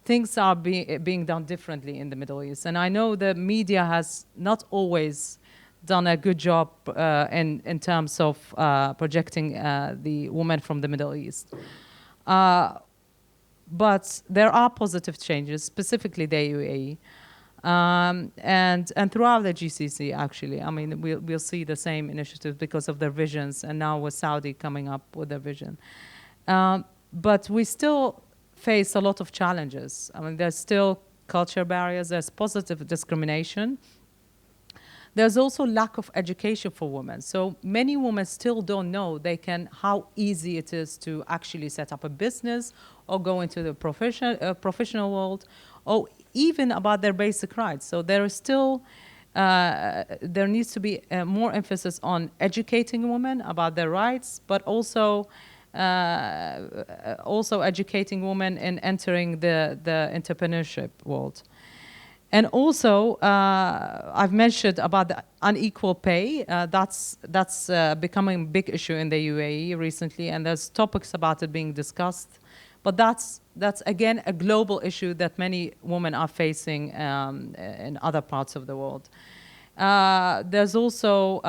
things are being done differently in the Middle East. And I know the media has not always done a good job in terms of projecting the women from the Middle East. But there are positive changes, specifically the UAE. And throughout the GCC, actually, I mean, we'll see the same initiative because of their visions, and now with Saudi coming up with their vision. But we still face a lot of challenges. I mean, there's still culture barriers, there's positive discrimination. There's also lack of education for women. So many women still don't know how easy it is to actually set up a business or go into the professional world, or even about their basic rights. So there is still, there needs to be more emphasis on educating women about their rights, but also educating women in entering the entrepreneurship world. And also, I've mentioned about the unequal pay. That's becoming a big issue in the UAE recently, and there's topics about it being discussed. But that's again a global issue that many women are facing in other parts of the world. There's also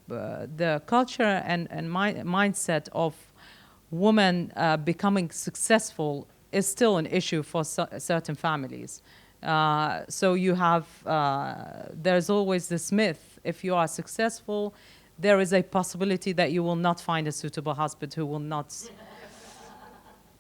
the culture and mindset of women becoming successful is still an issue for certain families. So you have, there's always this myth, if you are successful, there is a possibility that you will not find a suitable husband who will not.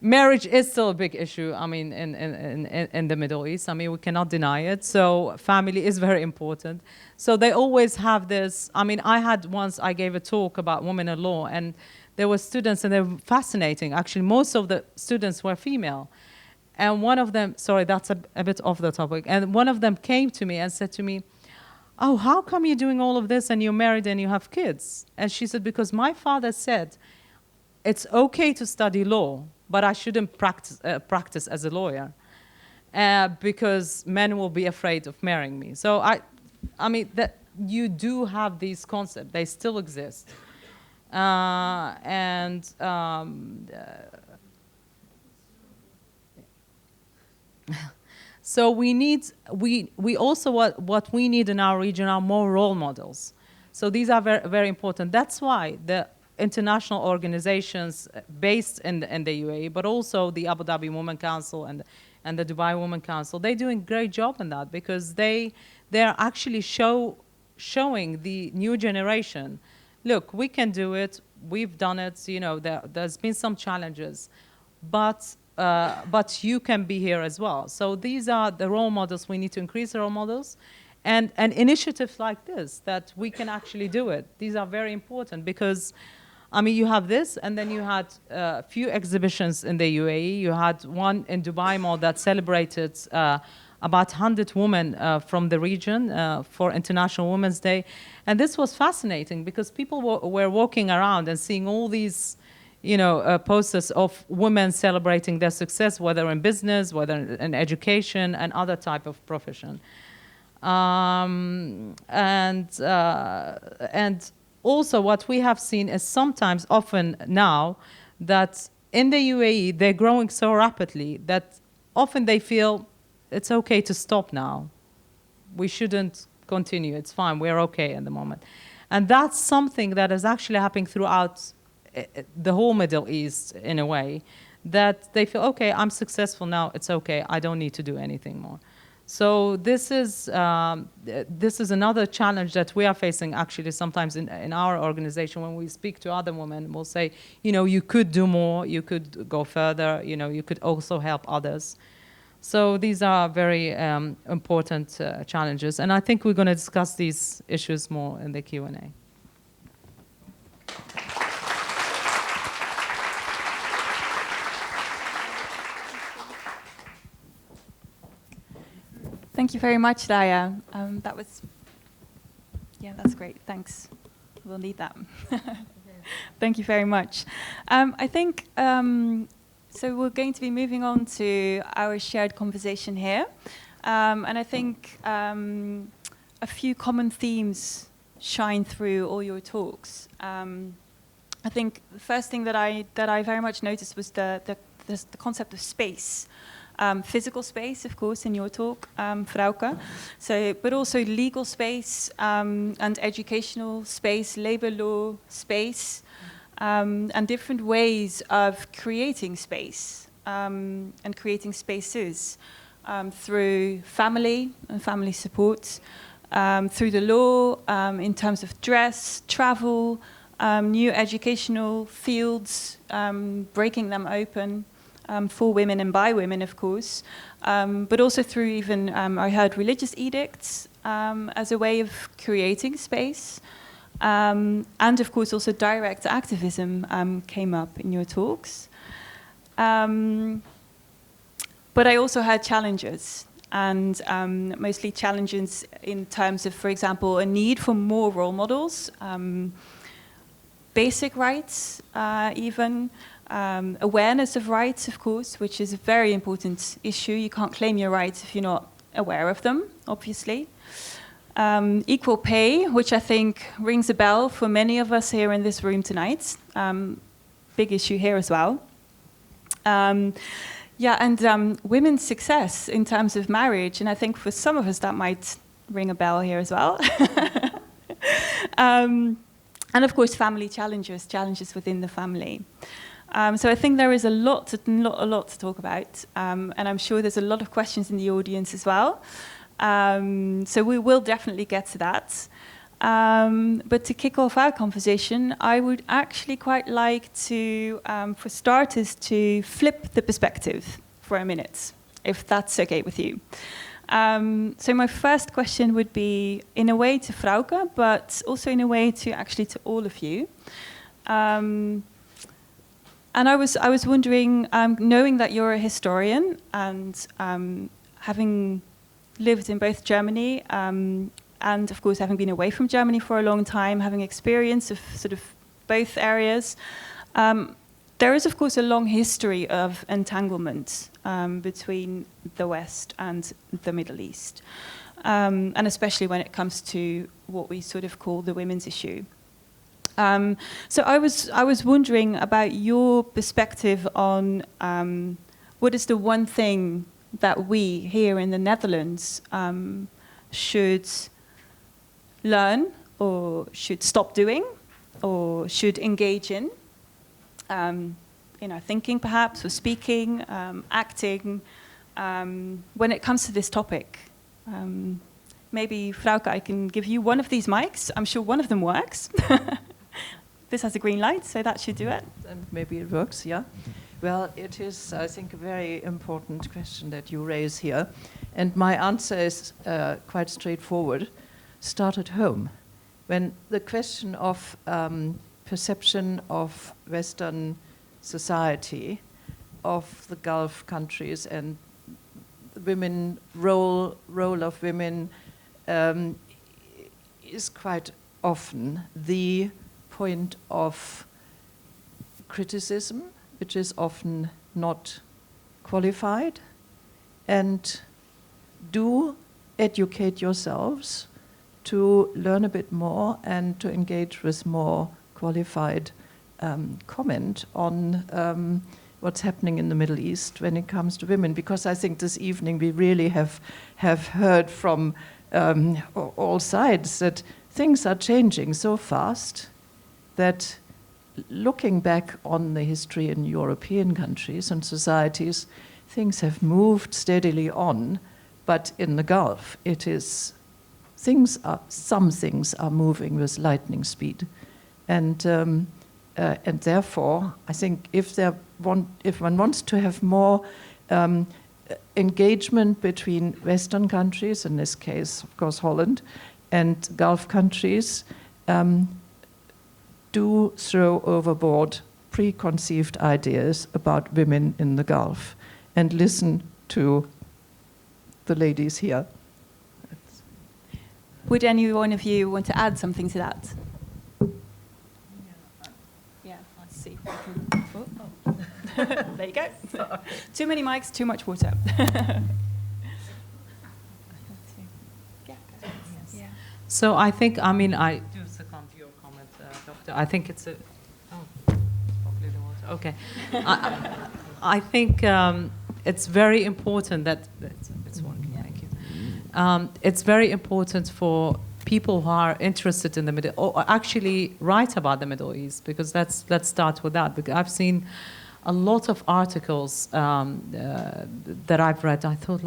Marriage is still a big issue, I mean, in the Middle East. I mean, we cannot deny it. So family is very important. So they always have this. I mean, I gave a talk about women in law, and there were students, and they were fascinating. Actually, most of the students were female. And one of them, sorry, that's a bit off the topic. And one of them came to me and said to me, "Oh, how come you're doing all of this and you're married and you have kids?" And she said, "Because my father said it's okay to study law, but I shouldn't practice as a lawyer because men will be afraid of marrying me." So I mean, that you do have these concepts; they still exist, so we also what we need in our region are more role models. So these are very, very important. That's why the international organizations based in the UAE, but also the Abu Dhabi Women Council and the Dubai Women Council, they're doing a great job in that, because they're actually showing the new generation, look, we can do it, we've done it, you know, there's been some challenges, but you can be here as well. So these are the role models. We need to increase the role models. And initiatives like this, that we can actually do it. These are very important because, I mean, you have this, and then you had a few exhibitions in the UAE. You had one in Dubai Mall that celebrated about 100 women from the region for International Women's Day. And this was fascinating because people were walking around and seeing all these, you know, posters of women celebrating their success, whether in business, whether in education, and other type of profession. And also what we have seen is sometimes, often now, that in the UAE, they're growing so rapidly that often they feel it's okay to stop now. We shouldn't continue. It's fine. We're okay at the moment. And that's something that is actually happening throughout the whole Middle East in a way, that they feel, okay, I'm successful now. It's okay. I don't need to do anything more. So this is another challenge that we are facing actually sometimes in our organization. When we speak to other women, we'll say, you know, you could do more, you could go further, you know, you could also help others. So these are very important challenges. And I think we're going to discuss these issues more in the Q&A. Thank you very much, Daya. That's great. Thanks. We'll need that. Thank you very much. I think, so we're going to be moving on to our shared conversation here. And I think a few common themes shine through all your talks. I think the first thing that I very much noticed was the concept of space. Physical space, of course, in your talk, Frauke. So, but also legal space and educational space, labor law space, and different ways of creating space and creating spaces through family and family support, through the law in terms of dress, travel, new educational fields, breaking them open. For women and by women, of course, but also through even, I heard religious edicts as a way of creating space. And of course, also direct activism came up in your talks. But I also had challenges, and mostly challenges in terms of, for example, a need for more role models, basic rights even, awareness of rights, of course, which is a very important issue. You can't claim your rights if you're not aware of them, obviously. Equal pay, which I think rings a bell for many of us here in this room tonight. Big issue here as well. And women's success in terms of marriage, and I think for some of us that might ring a bell here as well. And of course, family challenges within the family. So I think there is a lot to talk about, and I'm sure there's a lot of questions in the audience as well. So we will definitely get to that. But to kick off our conversation, I would actually quite like to, for starters, to flip the perspective for a minute, if that's okay with you. So my first question would be, in a way, to Frauke, but also in a way to actually to all of you. And I was wondering, knowing that you're a historian and having lived in both Germany and, of course, having been away from Germany for a long time, having experience of sort of both areas, there is, of course, a long history of entanglement between the West and the Middle East, and especially when it comes to what we sort of call the women's issue. So I was wondering about your perspective on what is the one thing that we here in the Netherlands should learn or should stop doing or should engage in, thinking perhaps, or speaking, acting, when it comes to this topic. Maybe, Frauke, I can give you one of these mics. I'm sure one of them works. This has a green light, so that should do it. And maybe it works, yeah. Well, it is, I think, a very important question that you raise here. And my answer is quite straightforward. Start at home. When the question of perception of Western society, of the Gulf countries, and the women role of women is quite often the point of criticism, which is often not qualified, and do educate yourselves to learn a bit more and to engage with more qualified comment on what's happening in the Middle East when it comes to women. Because I think this evening we really have heard from all sides that things are changing so fast that looking back on the history in European countries and societies, things have moved steadily on, but in the Gulf, some things are moving with lightning speed, and therefore, I think if one wants to have more engagement between Western countries, in this case, of course, Holland, and Gulf countries, do throw overboard preconceived ideas about women in the Gulf and listen to the ladies here. Would any one of you want to add something to that? Yeah, let's see. Oh. There you go. Too many mics, too much water. So I think, I do succumb to your comment, Doctor. I think it's probably the water. Okay. I think it's very important that it's working. Thank you. It's very important for people who are interested in the Middle, or actually write about the Middle East, because let's start with that. Because I've seen a lot of articles that I've read. I thought,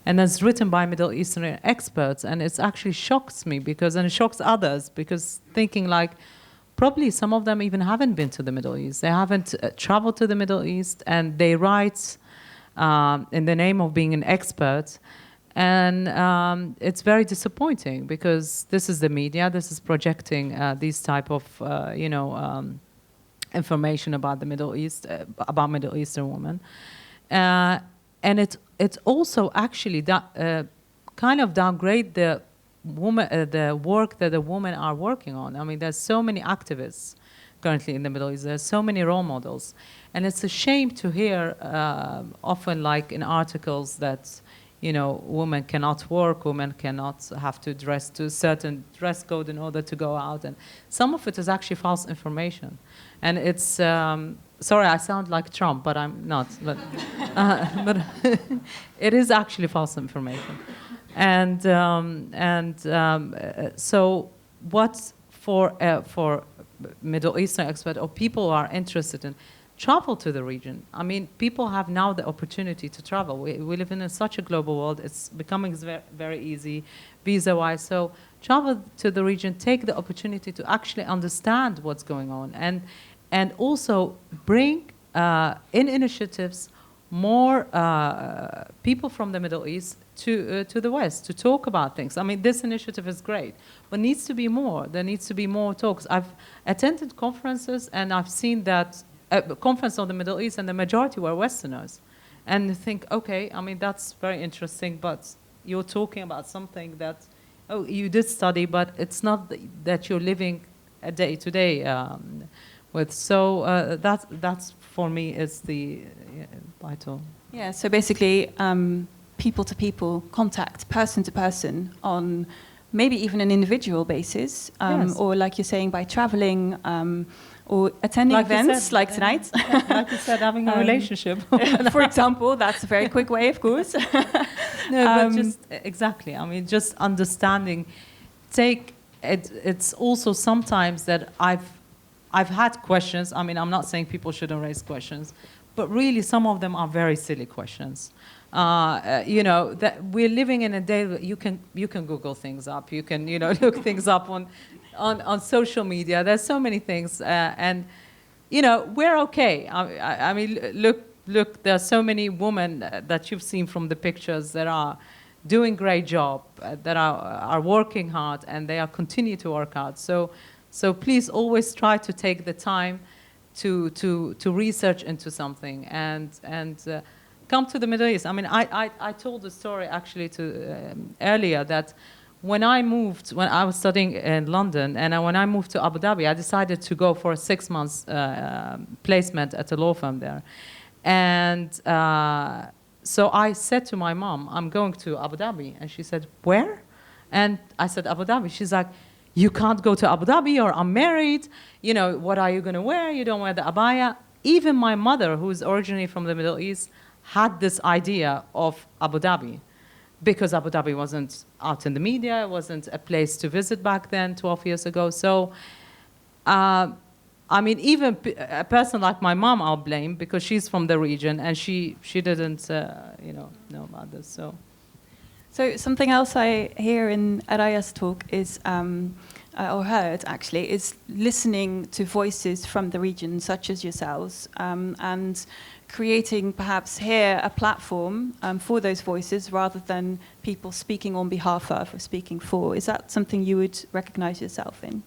and it's written by Middle Eastern experts, and it actually shocks me and it shocks others, because thinking probably some of them even haven't been to the Middle East. They haven't traveled to the Middle East, and they write in the name of being an expert. And it's very disappointing, because this is the media, this is projecting these type of, information about the Middle East, about Middle Eastern women. And it also actually kind of downgrade the work that the women are working on. There's so many activists currently in the Middle East. There's so many role models, and it's a shame to hear often, in articles, that women cannot work, women cannot have to dress to a certain dress code in order to go out, and some of it is actually false information, and it's. Sorry, I sound like Trump, but I'm not. But it is actually false information, and so what for Middle Eastern expat or people who are interested in travel to the region. I mean, people have now the opportunity to travel. We live in such a global world. It's becoming very easy visa-wise. So travel to the region, take the opportunity to actually understand what's going on, and also bring in initiatives more people from the Middle East to the West to talk about things. I mean, this initiative is great, but needs to be more. There needs to be more talks. I've attended conferences, and I've seen that conference on the Middle East, and the majority were Westerners. And you think, okay, I mean, that's very interesting, but you're talking about something that, oh, you did study, but it's not that you're living a day-to-day with. So that's for me is the vital. Yeah, so basically people-to-people contact, person-to-person on maybe even an individual basis, Yes. or like you're saying, by traveling, or attending Like you events said, like tonight. Like you said, having a relationship. For example, that's a very quick way, of course. No, but just exactly. I mean, just understanding. It's also sometimes that I've had questions. I mean, I'm not saying people shouldn't raise questions, but really some of them are very silly questions. You know, that we're living in a day that you can Google things up. You can look things up on social media. There's so many things, and we're okay. I mean, look. There are so many women that you've seen from the pictures that are doing great job, that are working hard, and they are continue to work hard. So please always try to take the time to research into something and come to the Middle East. I mean, I told the story actually earlier that when I was studying in London, and when I moved to Abu Dhabi, I decided to go for a 6 months placement at a law firm there. And so I said to my mom, I'm going to Abu Dhabi. And she said, where? And I said, Abu Dhabi. She's like, you can't go to Abu Dhabi, or I'm married. What are you going to wear? You don't wear the abaya. Even my mother, who's originally from the Middle East, had this idea of Abu Dhabi, because Abu Dhabi wasn't out in the media, it wasn't a place to visit back then, 12 years ago. So, I mean, even a person like my mom, I'll blame, because she's from the region and she didn't, know about this. So something else I hear in Araya's talk is, or heard actually, is listening to voices from the region, such as yourselves, and creating perhaps here a platform for those voices rather than people speaking on behalf of or speaking for. Is that something you would recognize yourself in?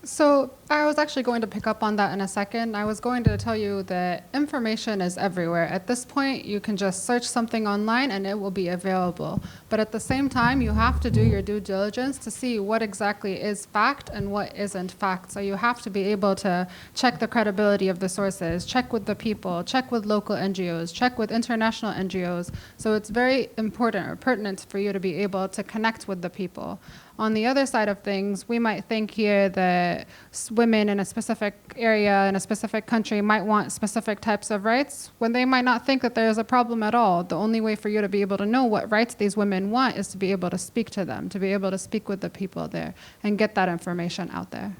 So I was actually going to pick up on that in a second. I was going to tell you that information is everywhere. At this point, you can just search something online and it will be available. But at the same time, you have to do your due diligence to see what exactly is fact and what isn't fact. So you have to be able to check the credibility of the sources, check with the people, check with local NGOs, check with international NGOs. So it's very important or pertinent for you to be able to connect with the people. On the other side of things, we might think here that women in a specific area, in a specific country, might want specific types of rights, when they might not think that there's a problem at all. The only way for you to be able to know what rights these women want is to be able to speak to them, to be able to speak with the people there and get that information out there.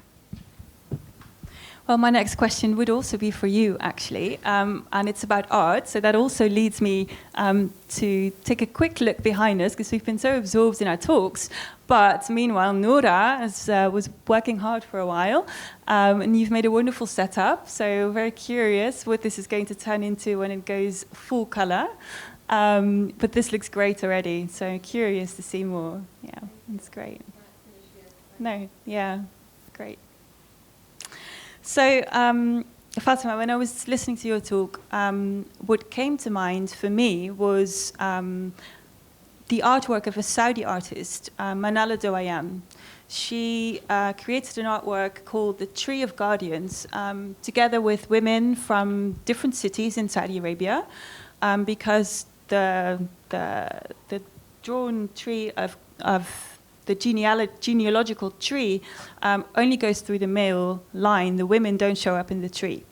Well, my next question would also be for you, actually, and it's about art. So that also leads me to take a quick look behind us, because we've been so absorbed in our talks. But meanwhile, Noura was working hard for a while, and you've made a wonderful setup. So very curious what this is going to turn into when it goes full color. But this looks great already, so curious to see more. Yeah, it's great. No, yeah, great. So, Fatima, when I was listening to your talk, what came to mind for me was the artwork of a Saudi artist, Manala Doayan. She created an artwork called The Tree of Guardians, together with women from different cities in Saudi Arabia, because the drawn tree of the genealogical tree only goes through the male line. The women don't show up in the tree.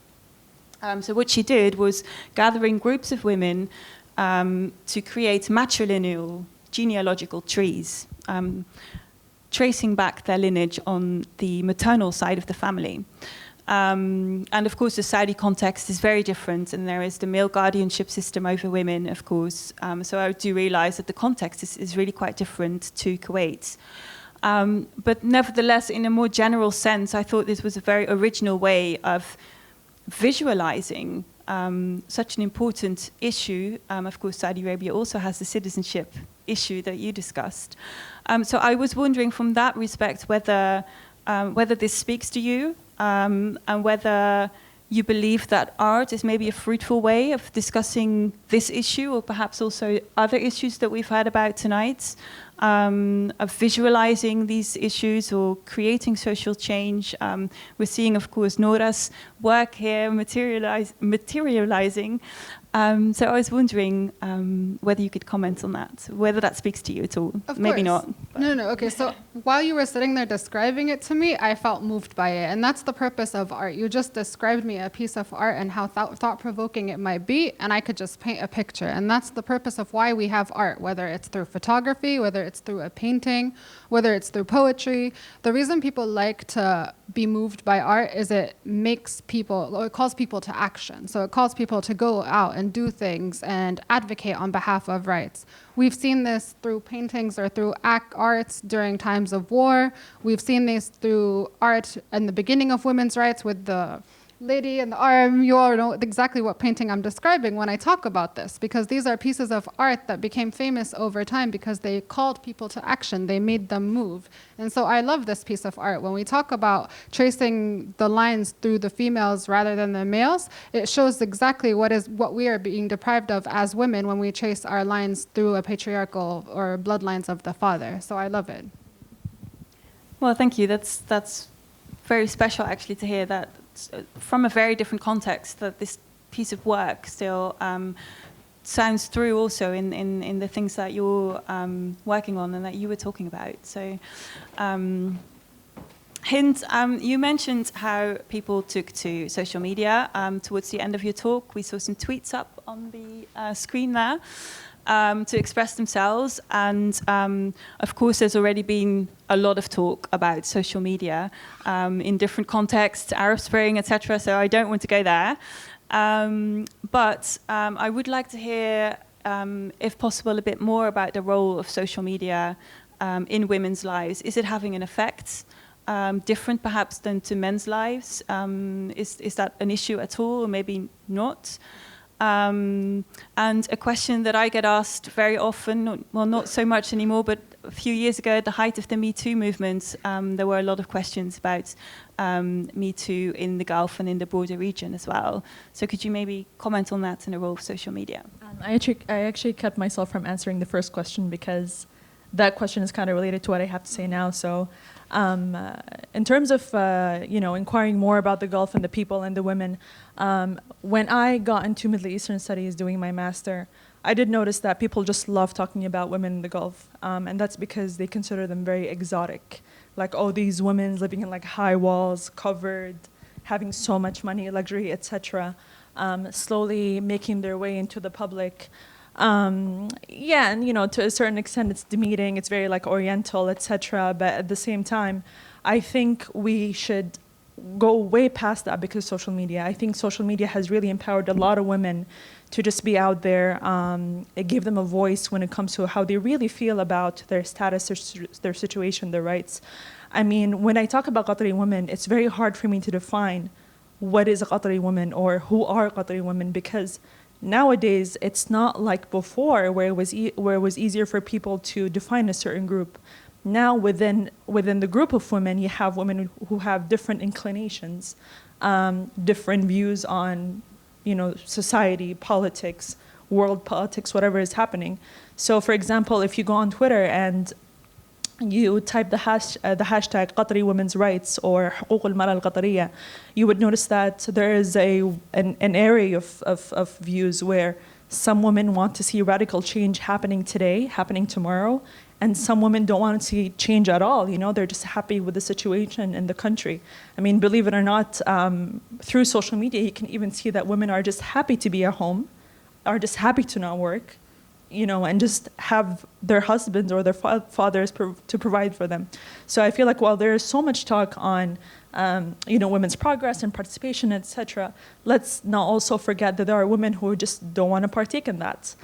So what she did was gathering groups of women to create matrilineal genealogical trees. tracing back their lineage on the maternal side of the family. And of course, the Saudi context is very different, and there is the male guardianship system over women, of course. So I do realize that the context is really quite different to Kuwait. But nevertheless, in a more general sense, I thought this was a very original way of visualizing such an important issue. Of course, Saudi Arabia also has the citizenship issue that you discussed. So I was wondering from that respect whether this speaks to you, and whether you believe that art is maybe a fruitful way of discussing this issue, or perhaps also other issues that we've heard about tonight, of visualizing these issues or creating social change. We're seeing, of course, Nora's work here materializing. So I was wondering whether you could comment on that, whether that speaks to you at all. Of Maybe course. not. No. Okay, so while you were sitting there describing it to me, I felt moved by it. And that's the purpose of art. You just described me a piece of art and how thought-provoking it might be, and I could just paint a picture. And that's the purpose of why we have art, whether it's through photography, whether it's through a painting, whether it's through poetry. The reason people like to be moved by art is it calls people to action. So it calls people to go out and do things and advocate on behalf of rights. We've seen this through paintings or through arts during times of war. We've seen this through art in the beginning of women's rights with the lady in the arm. You all know exactly what painting I'm describing when I talk about this, because these are pieces of art that became famous over time because they called people to action. They made them move. And so I love this piece of art. When we talk about tracing the lines through the females rather than the males, it shows exactly what we are being deprived of as women when we trace our lines through a patriarchal or bloodlines of the father. So I love it. Well, thank you. That's very special, actually, to hear that from a very different context, that this piece of work still sounds through also in the things that you're working on and that you were talking about. So, Hind, you mentioned how people took to social media towards the end of your talk. We saw some tweets up on the screen there to express themselves. And of course, there's already been a lot of talk about social media in different contexts, Arab Spring, etc. So I don't want to go there. But I would like to hear, if possible, a bit more about the role of social media in women's lives. Is it having an effect? Different perhaps than to men's lives? Is that an issue at all, or maybe not? And a question that I get asked very often, not so much anymore, but a few years ago at the height of the Me Too movement, there were a lot of questions about Me Too in the Gulf and in the broader region as well. So could you maybe comment on that and the role of social media? I actually kept myself from answering the first question because that question is kind of related to what I have to say now. So in terms of inquiring more about the Gulf and the people and the women, when I got into Middle Eastern studies doing my master, I did notice that people just love talking about women in the Gulf, and that's because they consider them very exotic. Like, oh, these women living in like high walls, covered, having so much money, luxury, etc., slowly making their way into the public. And to a certain extent it's demeaning, it's very like oriental, etc. But at the same time, I think we should go way past that because social media. I think social media has really empowered a lot of women to just be out there. It gave them a voice when it comes to how they really feel about their status, their situation, their rights. I mean, when I talk about Qatari women, it's very hard for me to define what is a Qatari woman or who are Qatari women, because nowadays it's not like before where it was easier for people to define a certain group. Now within the group of women, you have women who have different inclinations, different views on society, politics, world politics, whatever is happening. So for example, if you go on Twitter and you type the hashtag Qatari women's rights or حقوق المرأة القطرية, you would notice that there is an area of views where some women want to see radical change happening today, happening tomorrow, and some women don't want to see change at all. They're just happy with the situation in the country. I mean, believe it or not, through social media, you can even see that women are just happy to be at home, are just happy to not work, and just have their husbands or their fathers to provide for them. So I feel like while there is so much talk on, women's progress and participation, etc., let's not also forget that there are women who just don't want to partake in that.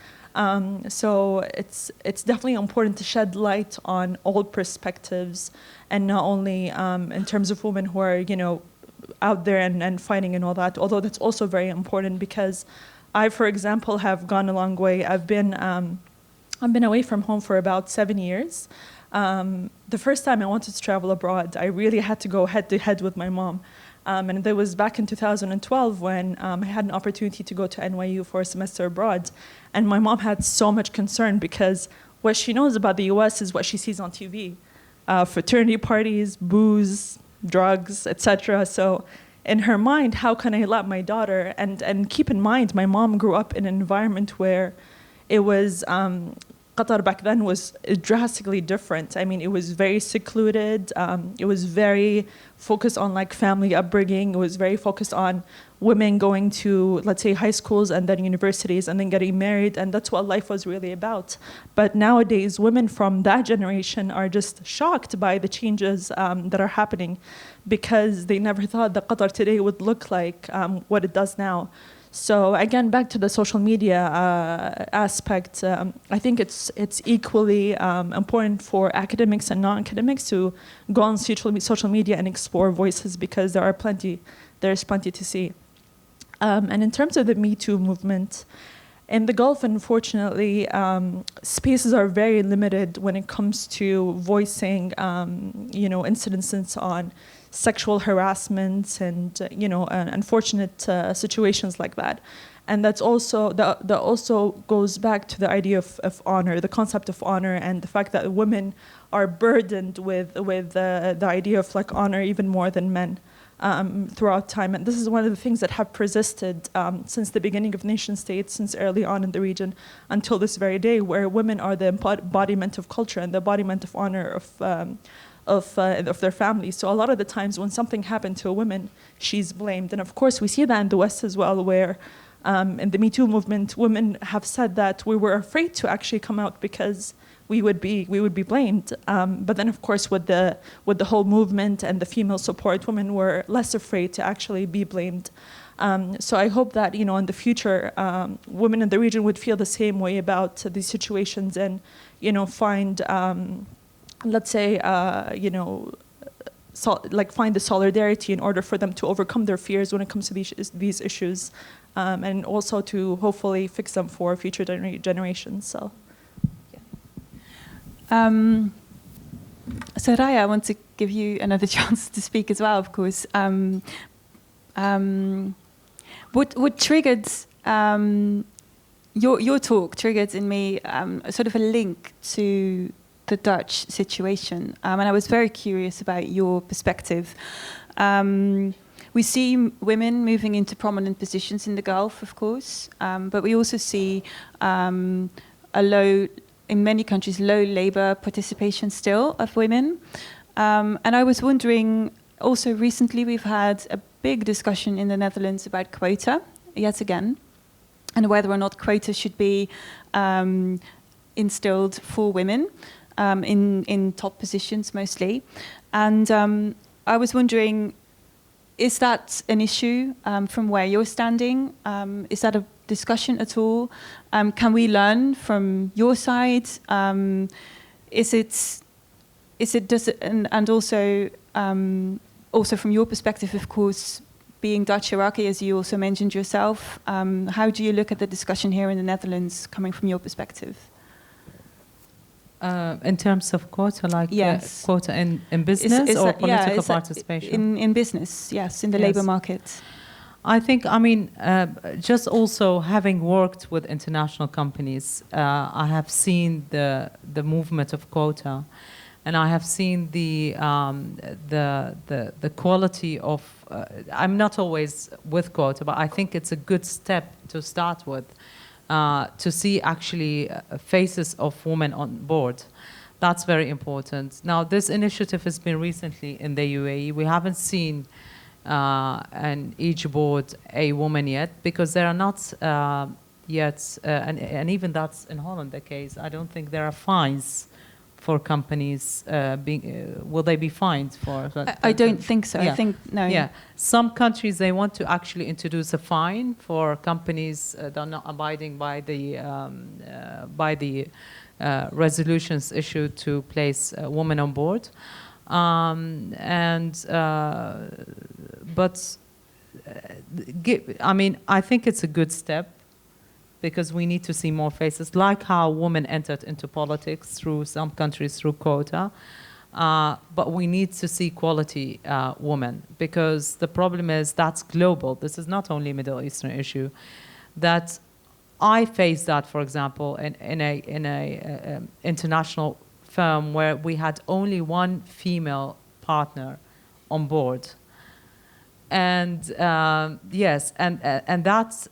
So it's definitely important to shed light on all perspectives, and not only in terms of women who are, out there and fighting and all that, although that's also very important, because I, for example, have gone a long way. I've been away from home for about 7 years. The first time I wanted to travel abroad, I really had to go head to head with my mom. And that was back in 2012 when I had an opportunity to go to NYU for a semester abroad. And my mom had so much concern because what she knows about the US is what she sees on TV. Fraternity parties, booze, drugs, etc. So in her mind, how can I let my daughter, and keep in mind, my mom grew up in an environment where it was, Qatar back then was drastically different. I mean, it was very secluded. It was very focused on like family upbringing. It was very focused on women going to, let's say, high schools and then universities and then getting married. And that's what life was really about. But nowadays, women from that generation are just shocked by the changes that are happening, because they never thought that Qatar today would look like what it does now. So again, back to the social media aspect, I think it's equally important for academics and non-academics to go on social media and explore voices, because there's plenty to see. And in terms of the Me Too movement, in the Gulf, unfortunately, spaces are very limited when it comes to voicing, incidences on sexual harassment and unfortunate situations like that. And that also goes back to the idea of honor, the concept of honor, and the fact that women are burdened with the idea of like honor even more than men throughout time. And this is one of the things that have persisted since the beginning of nation states, since early on in the region until this very day, where women are the embodiment of culture and the embodiment of honor of their families. So a lot of the times when something happened to a woman, she's blamed. And of course we see that in the West as well, where in the Me Too movement, women have said that we were afraid to actually come out because we would be blamed. But then of course with the whole movement and the female support, women were less afraid to actually be blamed. So I hope that in the future, women in the region would feel the same way about these situations, and find let's say, find the solidarity in order for them to overcome their fears when it comes to these issues, and also to hopefully fix them for future generations. So, yeah. So Raya, I want to give you another chance to speak as well, of course. What triggered your talk triggered in me sort of a link to the Dutch situation, and I was very curious about your perspective. We see women moving into prominent positions in the Gulf, of course, but we also see in many countries, low labor participation still of women. And I was wondering, also recently we've had a big discussion in the Netherlands about quota, yet again, and whether or not quota should be instilled for women. In top positions mostly. And I was wondering, is that an issue from where you're standing? Is that a discussion at all? Can we learn from your side? And also from your perspective, of course, being Dutch Iraqi, as you also mentioned yourself, how do you look at the discussion here in the Netherlands coming from your perspective? In terms of quota, like yes. Quota in business or political participation? In business, yes, in the labor market. I think, just also having worked with international companies, I have seen the movement of quota, and I have seen the quality of. I'm not always with quota, but I think it's a good step to start with. To see actually faces of women on board. That's very important. Now, this initiative has been recently in the UAE. We haven't seen in each board a woman yet, because there are not yet, and even that's in Holland the case. I don't think there are fines for companies will they be fined for that? I don't think so. Yeah. I think no. Yeah, some countries they want to actually introduce a fine for companies that are not abiding by the resolutions issued to place women on board, I mean, I think it's a good step because we need to see more faces, like how women entered into politics through some countries through quota. But we need to see quality women, because the problem is that's global. This is not only a Middle Eastern issue. That I faced that, for example, in a international firm where we had only one female partner on board. And yes, and that's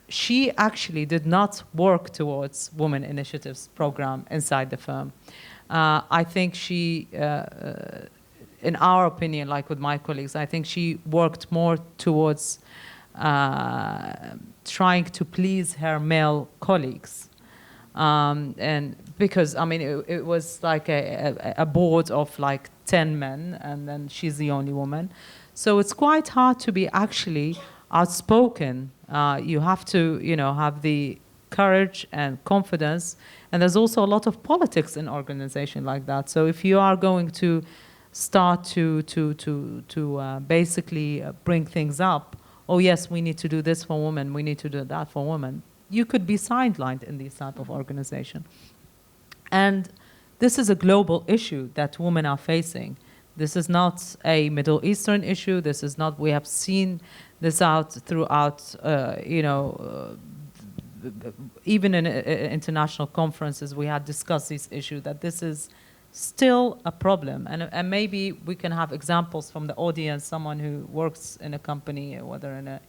she actually did not work towards Women Initiatives program inside the firm. I think she, in our opinion, like with my colleagues, I think she worked more towards trying to please her male colleagues. And because, I mean, it was like a board of like 10 men, and then she's the only woman. So it's quite hard to be actually outspoken. You have to, you know, have the courage and confidence. And there's also a lot of politics in organization like that. So if you are going to start to basically bring things up, oh yes, we need to do this for women, we need to do that for women, you could be sidelined in these type of organization. And this is a global issue that women are facing. This is not a Middle Eastern issue. This is not, we have seen this out throughout, you know, even in international conferences, we had discussed this issue, that this is still a problem. And maybe we can have examples from the audience, someone who works in a company, whether in a,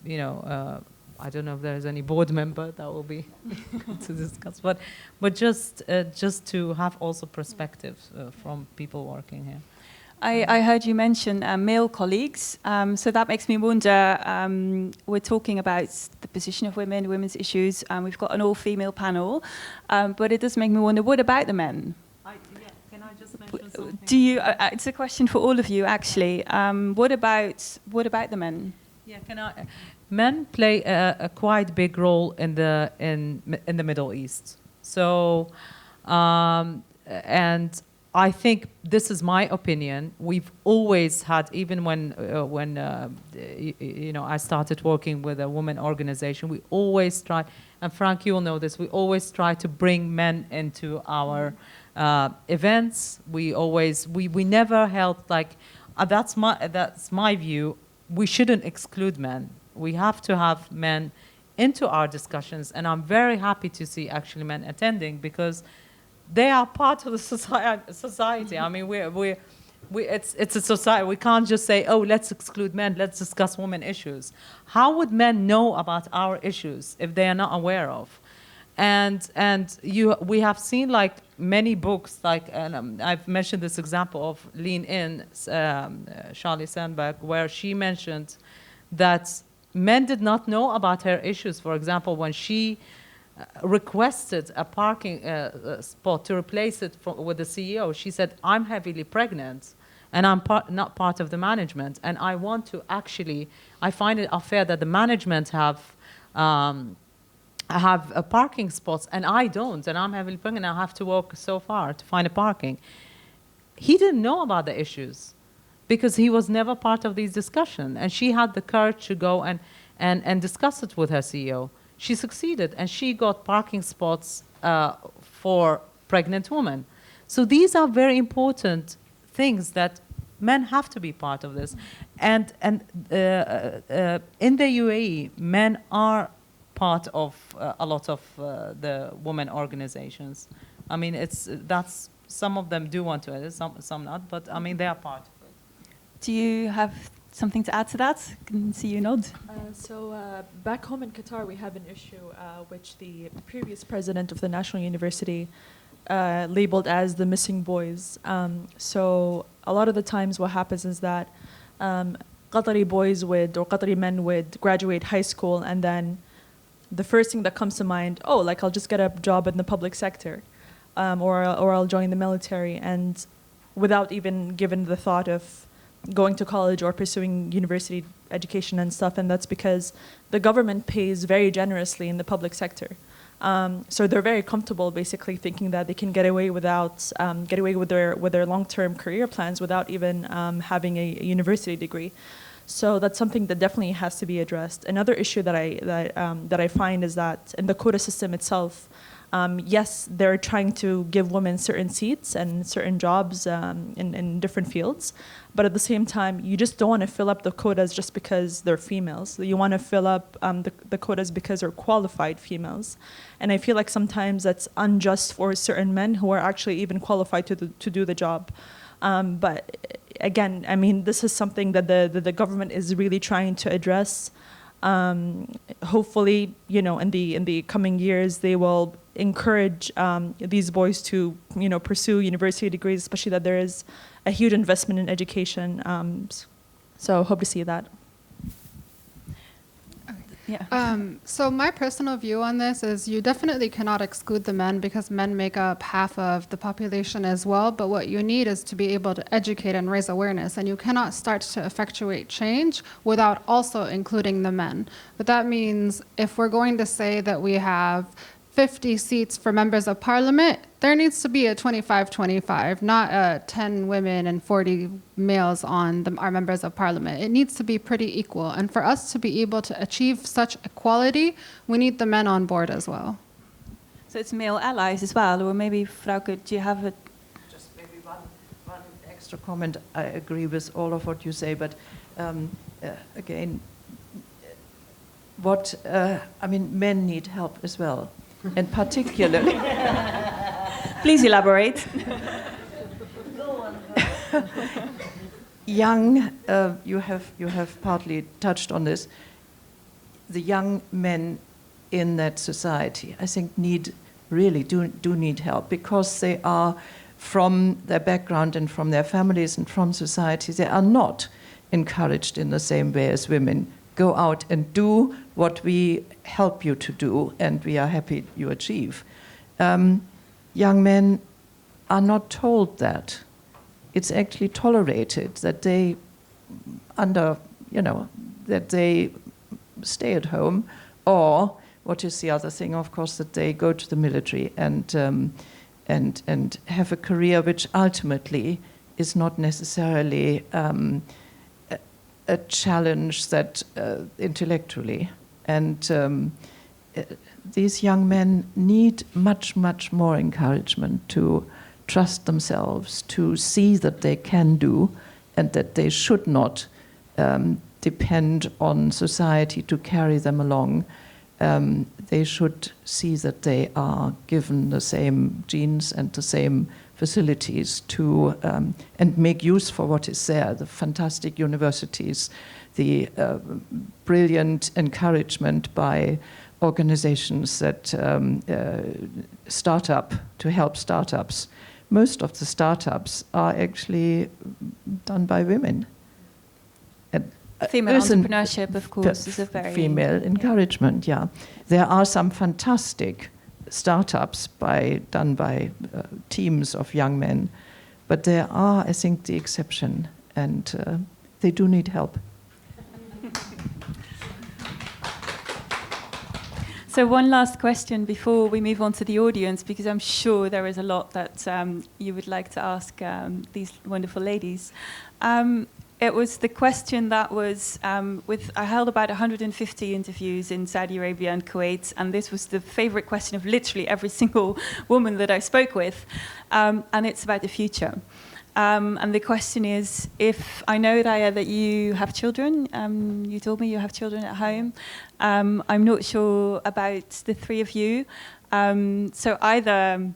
you know, I don't know if there's any board member that will be to discuss, but just to have also perspectives from people working here. I heard you mention male colleagues, so that makes me wonder, we're talking about the position of women, women's issues, we've got an all-female panel, but it does make me wonder, what about the men? Can I just mention something? Do you, it's a question for all of you, actually. What about the men? Yeah, men play a quite big role in the Middle East. So, and I think this is my opinion. We've always had, even when you know, I started working with a women organization, we always try, and Frank, you'll know this, we always try to bring men into our events. We never held like, that's my view. We shouldn't exclude men. We have to have men into our discussions, and I'm very happy to see actually men attending, because they are part of the society. I mean, it's a society. We can't just say, oh, let's exclude men, let's discuss women issues. How would men know about our issues if they are not aware of? And we have seen like many books, like, and I've mentioned this example of Lynden, Charlie Sandberg, where she mentioned that men did not know about her issues. For example, when she requested a parking spot to replace it with the CEO, she said, I'm heavily pregnant and I'm not part of the management, and I want to actually, I find it unfair that the management have parking spots and I don't, and I'm heavily pregnant, I have to walk so far to find a parking. He didn't know about the issues because he was never part of these discussions, and she had the courage to go and discuss it with her CEO. She succeeded, and she got parking spots for pregnant women. So these are very important things that men have to be part of this. And in the UAE, men are part of a lot of the women organizations. I mean, that's some of them do want to, some not, but I mean, they are part of it. Do you have something to add to that? I can see you nod. Back home in Qatar, we have an issue which the previous president of the National University labeled as the missing boys. So a lot of the times what happens is that Qatari boys or Qatari men would graduate high school and then the first thing that comes to mind, oh, like I'll just get a job in the public sector, or I'll join the military, and without even given the thought of going to college or pursuing university education and stuff. And that's because the government pays very generously in the public sector. So they're very comfortable basically thinking that they can get away with their long-term career plans without even having a university degree. So that's something that definitely has to be addressed. Another issue that I find is that in the quota system itself, yes, they're trying to give women certain seats and certain jobs in different fields, but at the same time, you just don't want to fill up the quotas just because they're females. You want to fill up the quotas because they're qualified females. And I feel like sometimes that's unjust for certain men who are actually even qualified to do the job. But again, I mean, this is something that the government is really trying to address. Hopefully, in the coming years, they will encourage these boys to, pursue university degrees, especially that there is a huge investment in education. So hope to see that. Yeah. So my personal view on this is you definitely cannot exclude the men because men make up half of the population as well. But what you need is to be able to educate and raise awareness. And you cannot start to effectuate change without also including the men. But that means if we're going to say that we have 50 seats for members of parliament, there needs to be a 25-25, not 10 women and 40 males on our members of parliament. It needs to be pretty equal. And for us to be able to achieve such equality, we need the men on board as well. So it's male allies as well, or maybe, Frauke, do you have a... Just maybe one extra comment. I agree with all of what you say, but again, men need help as well. And particularly... Please elaborate. Young, you have partly touched on this. The young men in that society, I think, really do need help because they are, from their background and from their families and from society, they are not encouraged in the same way as women. Go out and do what we help you to do, and we are happy you achieve. Young men are not told that. It's actually tolerated that they that they stay at home, or what is the other thing, of course, that they go to the military and have a career which ultimately is not necessarily a challenge that intellectually. And these young men need much, much more encouragement to trust themselves, to see that they can do, and that they should not depend on society to carry them along. They should see that they are given the same genes and the same facilities to and make use for what is there, the fantastic universities, the brilliant encouragement by organizations that start up to help startups. Most of the startups are actually done by women. Female entrepreneurship, of course, is a very... Female encouragement, yeah. There are some fantastic startups done by teams of young men, but there are, I think, the exception, and they do need help. So one last question before we move on to the audience, because I'm sure there is a lot that you would like to ask these wonderful ladies. It was the question that was I held about 150 interviews in Saudi Arabia and Kuwait, and this was the favorite question of literally every single woman that I spoke with, and it's about the future. And the question is, if I know, Raya, that you have children, you told me you have children at home. I'm not sure about the three of you. So either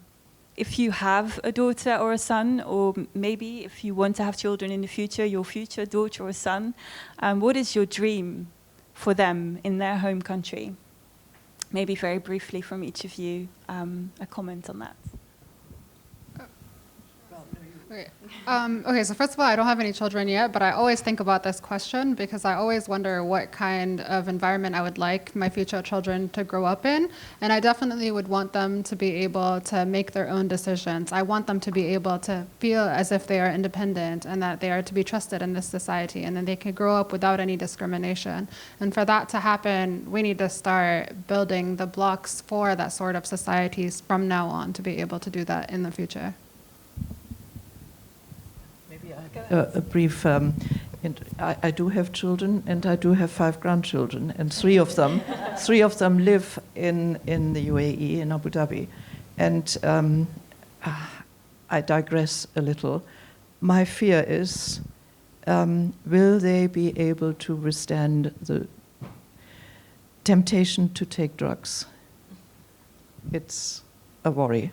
if you have a daughter or a son, or maybe if you want to have children in the future, your future daughter or son, what is your dream for them in their home country? Maybe very briefly from each of you, a comment on that. Okay. Okay, so first of all, I don't have any children yet, but I always think about this question because I always wonder what kind of environment I would like my future children to grow up in. And I definitely would want them to be able to make their own decisions. I want them to be able to feel as if they are independent and that they are to be trusted in this society and that they can grow up without any discrimination. And for that to happen, we need to start building the blocks for that sort of societies from now on to be able to do that in the future. A brief. I do have children, and I do have 5 grandchildren, and three of them live in the UAE in Abu Dhabi, and I digress a little. My fear is, will they be able to withstand the temptation to take drugs? It's a worry.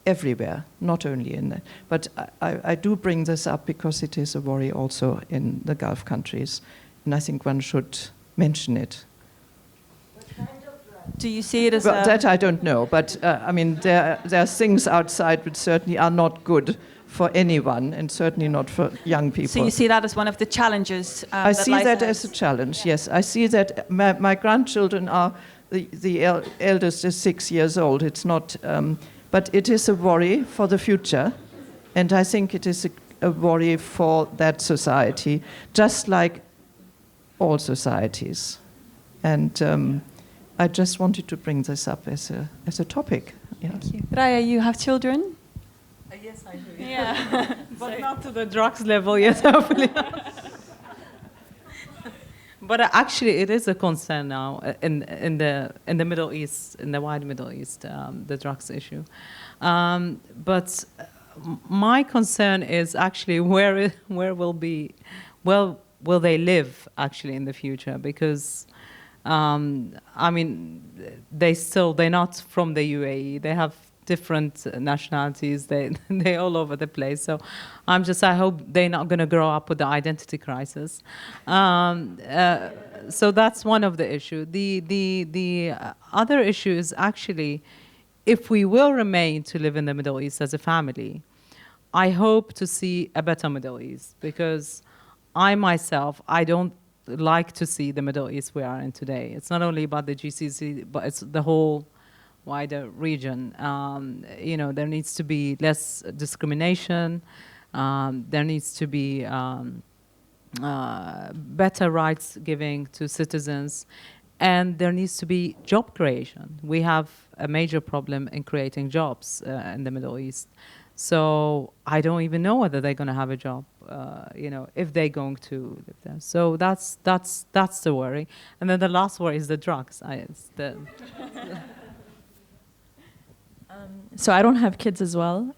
Everywhere, not only in that. But I do bring this up because it is a worry also in the Gulf countries, and I think one should mention it. Do you see it as well, that I don't know, but I mean, there are things outside which certainly are not good for anyone, and certainly not for young people. So you see that as one of the challenges? I see that as a challenge, yes. I see that my grandchildren are, the eldest is 6 years old. It's not... but it is a worry for the future, and I think it is a worry for that society, just like all societies. And I just wanted to bring this up as a topic. Yeah. Thank you. Raya, you have children? Yes, I do. Yeah. But not to the drugs level yet, hopefully. But actually, it is a concern now in the Middle East, in the wide Middle East, the drugs issue. But my concern is actually where will they live actually in the future? Because I mean, they're not from the UAE. They have different nationalities. They're all over the place. So I hope they're not going to grow up with the identity crisis. So that's one of the issues. The other issue is actually, if we will remain to live in the Middle East as a family, I hope to see a better Middle East, because I myself, I don't like to see the Middle East we are in today. It's not only about the GCC, but it's the whole wider region. There needs to be less discrimination. There needs to be better rights giving to citizens, and there needs to be job creation. We have a major problem in creating jobs in the Middle East. So I don't even know whether they're going to have a job, if they're going to live there. So that's the worry. And then the last worry is the drugs. So I don't have kids as well,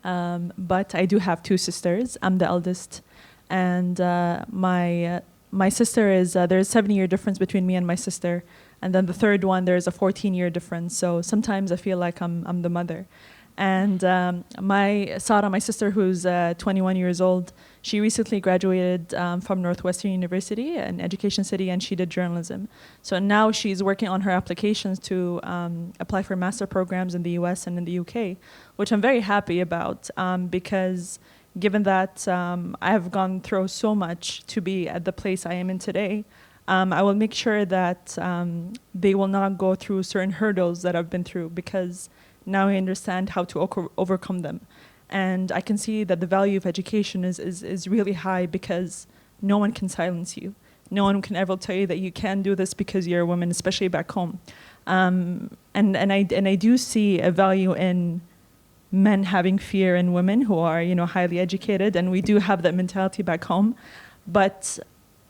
but I do have 2 sisters. I'm the eldest, and my sister is there's a 7-year difference between me and my sister, and then the third one there's a 14-year difference. So sometimes I feel like I'm the mother. And Sarah, my sister, who's 21 years old, she recently graduated from Northwestern University, an education city, and she did journalism. So now she's working on her applications to apply for master programs in the US and in the UK, which I'm very happy about because given that I have gone through so much to be at the place I am in today, I will make sure that they will not go through certain hurdles that I've been through, because now I understand how to overcome them. And I can see that the value of education is really high, because no one can silence you. No one can ever tell you that you can't do this because you're a woman, especially back home. And I do see a value in men having fear in women who are, highly educated, and we do have that mentality back home. But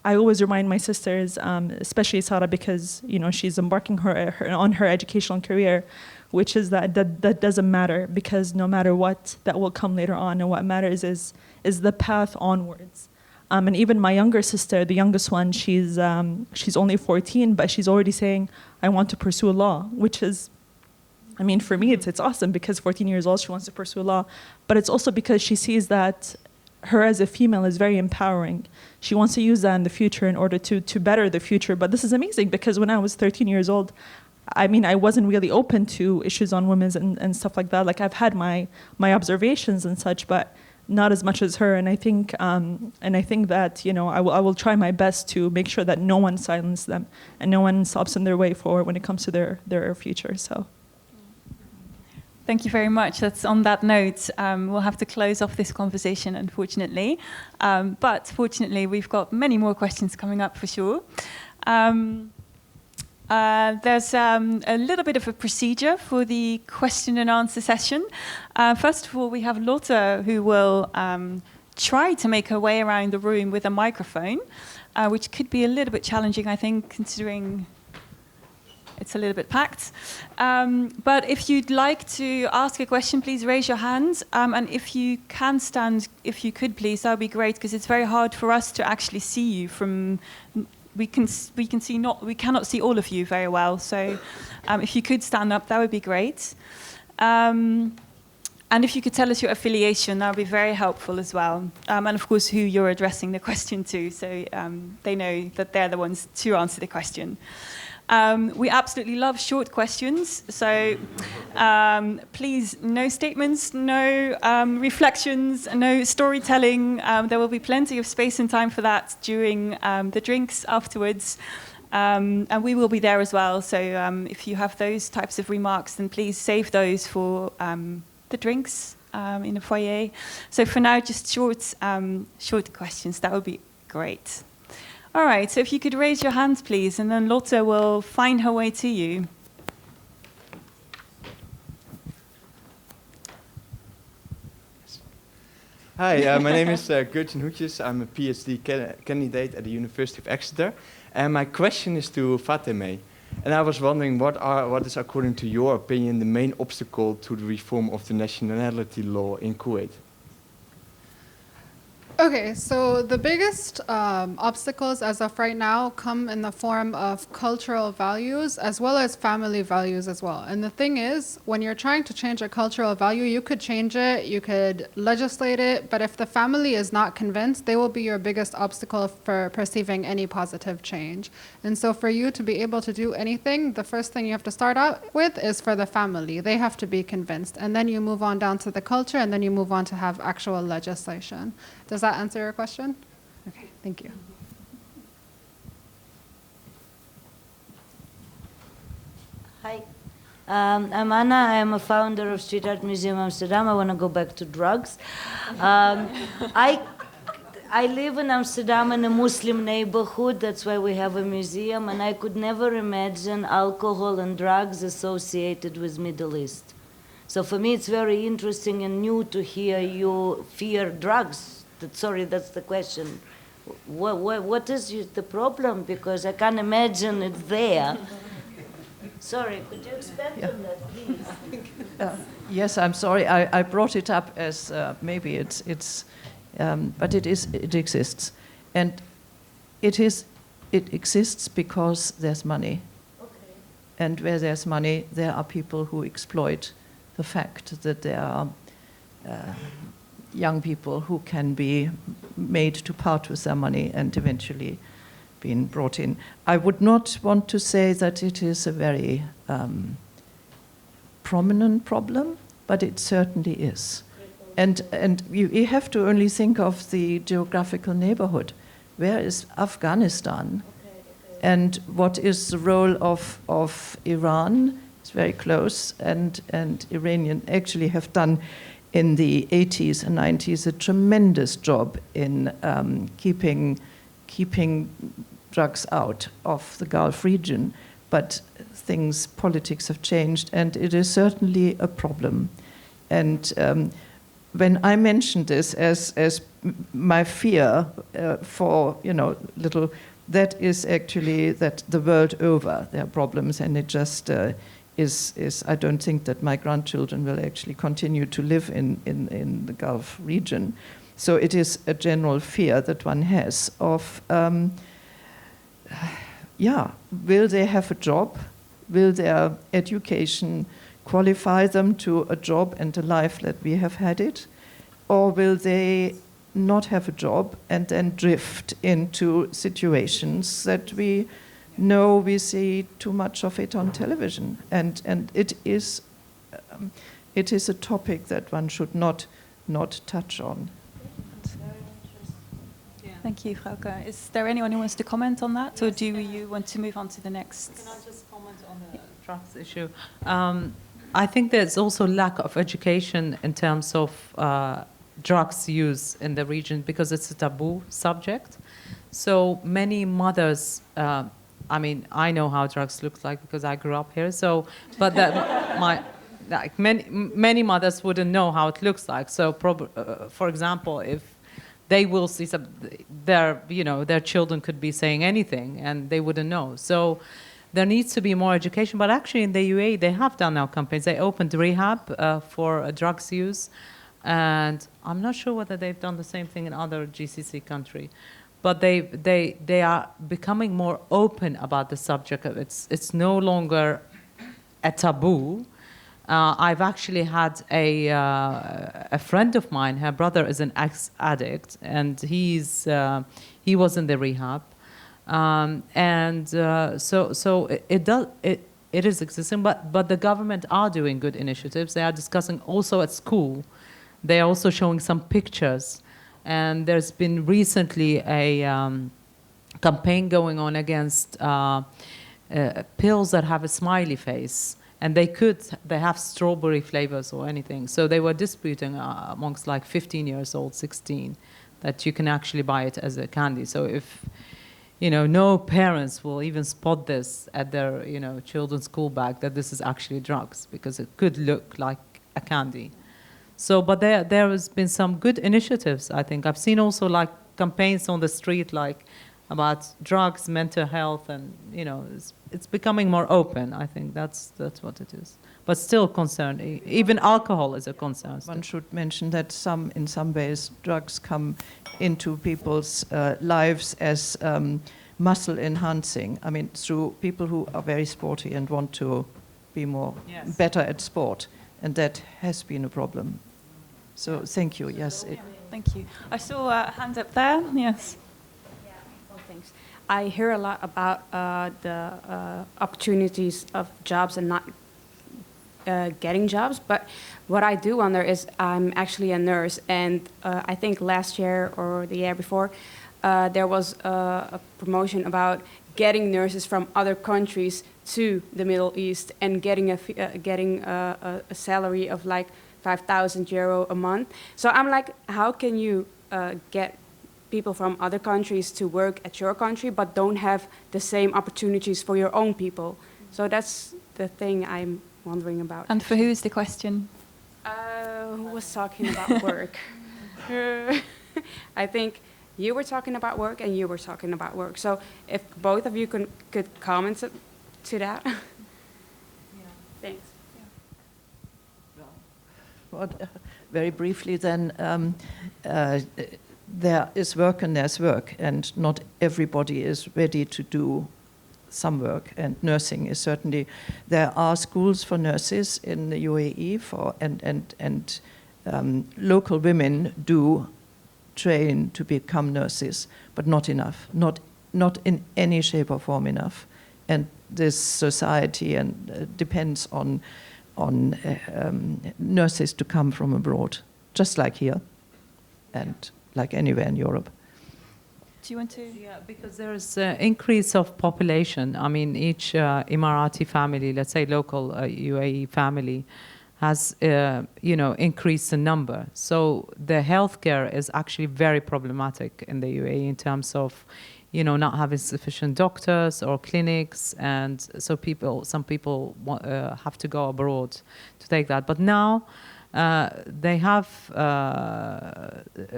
I always remind my sisters, especially Sarah, because she's embarking on her educational career, which is that doesn't matter, because no matter what, that will come later on, and what matters is the path onwards. And even my younger sister, the youngest one, she's only 14, but she's already saying, I want to pursue law, which is, for me, it's awesome, because 14 years old, she wants to pursue law. But it's also because she sees that her as a female is very empowering. She wants to use that in the future in order to better the future. But this is amazing, because when I was 13 years old, I wasn't really open to issues on women and stuff like that. Like, I've had my observations and such, but not as much as her. And I think that, you know, I will try my best to make sure that no one silences them and no one stops in their way forward when it comes to their future. So. Thank you very much. That's on that note, we'll have to close off this conversation, unfortunately. But fortunately, we've got many more questions coming up for sure. There's a little bit of a procedure for the question and answer session. First of all, we have Lotte, who will try to make her way around the room with a microphone, which could be a little bit challenging, I think, considering it's a little bit packed. But if you'd like to ask a question, please raise your hand. And if you can stand, if you could, please, that would be great, because it's very hard for us to actually see you from... We cannot see all of you very well. So if you could stand up, that would be great. And if you could tell us your affiliation, that would be very helpful as well. And of course, who you're addressing the question to, so they know that they're the ones to answer the question. We absolutely love short questions, so please, no statements, no reflections, no storytelling. There will be plenty of space and time for that during the drinks afterwards, and we will be there as well. So if you have those types of remarks, then please save those for the drinks in the foyer. So for now, just short questions. That would be great. All right, so if you could raise your hands, please, and then Lotte will find her way to you. Hi, my name is Gurtjan Hoetjes. I'm a PhD candidate at the University of Exeter. And my question is to Fatima. And I was wondering, what is, according to your opinion, the main obstacle to the reform of the nationality law in Kuwait? Okay, so the biggest obstacles as of right now come in the form of cultural values as well as family values as well. And the thing is, when you're trying to change a cultural value, you could change it, you could legislate it, but if the family is not convinced, they will be your biggest obstacle for perceiving any positive change. And so for you to be able to do anything, the first thing you have to start out with is for the family. They have to be convinced. And then you move on down to the culture, and then you move on to have actual legislation. Does that answer your question? Okay, thank you. Hi, I'm Anna. I'm a founder of Street Art Museum Amsterdam. I want to go back to drugs. I live in Amsterdam in a Muslim neighborhood. That's why we have a museum. And I could never imagine alcohol and drugs associated with Middle East. So for me, it's very interesting and new to hear you fear drugs. Sorry, that's the question. What is the problem? Because I can't imagine it there. Sorry, could you expand on that, please? Yes, I'm sorry. I brought it up as maybe it's but it exists, and it exists because there's money. Okay. And where there's money, there are people who exploit the fact that there are young people who can be made to part with their money and eventually being brought in. I would not want to say that it is a very prominent problem, but it certainly is. And you have to only think of the geographical neighborhood. Where is Afghanistan? And what is the role of Iran? It's very close, and Iranian actually have done in the 80s and 90s a tremendous job in keeping drugs out of the Gulf region. But politics have changed, and it is certainly a problem. And when I mentioned this as my fear for, that is actually that the world over there are problems, and it just is I don't think that my grandchildren will actually continue to live in the Gulf region. So it is a general fear that one has of, will they have a job? Will their education qualify them to a job and a life that we have had it? Or will they not have a job and then drift into situations that we know we see too much of it on television? And it is a topic that one should not not touch on. Thank you, Frauke. Is there anyone who wants to comment on that, or do you want to move on to the next? Can I just comment on the drugs issue? I think there's also lack of education in terms of drugs use in the region because it's a taboo subject. So many mothers, I mean, I know how drugs look like because I grew up here. So, but like many mothers wouldn't know how it looks like. So, for example, if they will see their children could be saying anything and they wouldn't know. So there needs to be more education. But actually in the UAE, they have done now campaigns. They opened rehab for drugs use. And I'm not sure whether they've done the same thing in other GCC country. But they are becoming more open about the subject. It's no longer a taboo. I've actually had a friend of mine. Her brother is an ex-addict, and he was in the rehab, so it is existing. But the government are doing good initiatives. They are discussing also at school. They are also showing some pictures, and there's been recently a campaign going on against pills that have a smiley face. And they have strawberry flavors or anything. So they were disputing amongst like 15 years old, 16, that you can actually buy it as a candy. So if, no parents will even spot this at their, children's school bag, that this is actually drugs, because it could look like a candy. So, but there has been some good initiatives, I think. I've seen also like campaigns on the street, like about drugs, mental health, and, it's becoming more open. I think that's what it is. But still concerned. Even alcohol is a concern. One should mention that in some ways, drugs come into people's lives as muscle enhancing. I mean, through people who are very sporty and want to be better at sport, and that has been a problem. So thank you. Yes. Thank you. I saw a hand up there. Yes. Things. I hear a lot about the opportunities of jobs and not getting jobs, but what I do wonder is I'm actually a nurse, and I think last year or the year before there was a promotion about getting nurses from other countries to the Middle East and getting a salary of like €5,000 a month. So I'm like, how can you get people from other countries to work at your country, but don't have the same opportunities for your own people? So that's the thing I'm wondering about. And for who is the question? Who was talking about work? I think you were talking about work and you were talking about work. So if both of you could comment to that. Yeah. Thanks. Yeah. Well, very briefly then, there is work and there's work, and not everybody is ready to do some work, and nursing is certainly. There are schools for nurses in the UAE and local women do train to become nurses, but not enough, not in any shape or form enough. And this society depends on nurses to come from abroad, just like here, and like anywhere in Europe. Do you want to? Yeah, because there is an increase of population. I mean, each Emirati family, let's say local UAE family, has increased in number. So the healthcare is actually very problematic in the UAE in terms of, not having sufficient doctors or clinics, and so some people have to go abroad to take that. But now they have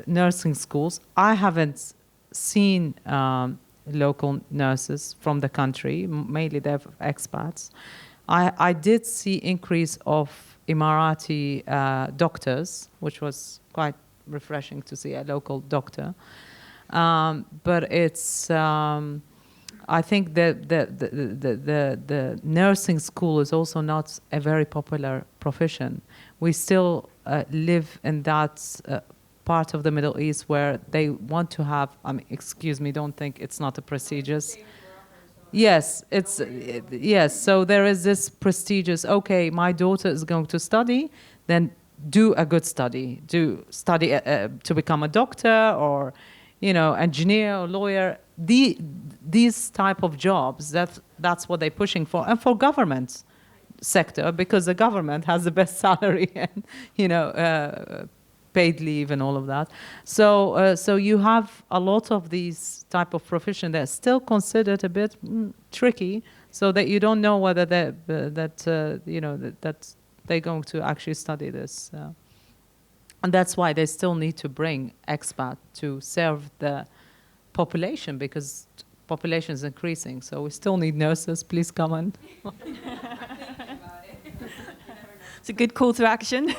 nursing schools. I haven't seen local nurses from the country. Mainly they're expats. I did see increase of Emirati doctors, which was quite refreshing to see a local doctor. But it's I think the nursing school is also not a very popular profession. We still live in that part of the Middle East where they want to have, excuse me, don't think it's not a prestigious. Yes, yes. So there is this prestigious, okay, my daughter is going to study, then do a good study, do study to become a doctor or, engineer or lawyer. These type of jobs, that's what they're pushing for, and for government sector, because the government has the best salary and paid leave and all of that. So you have a lot of these type of profession that are still considered a bit tricky, so that you don't know whether that they're going to actually study this. And that's why they still need to bring expat to serve the population, because population is increasing. So we still need nurses. Please come on. It's a good call to action.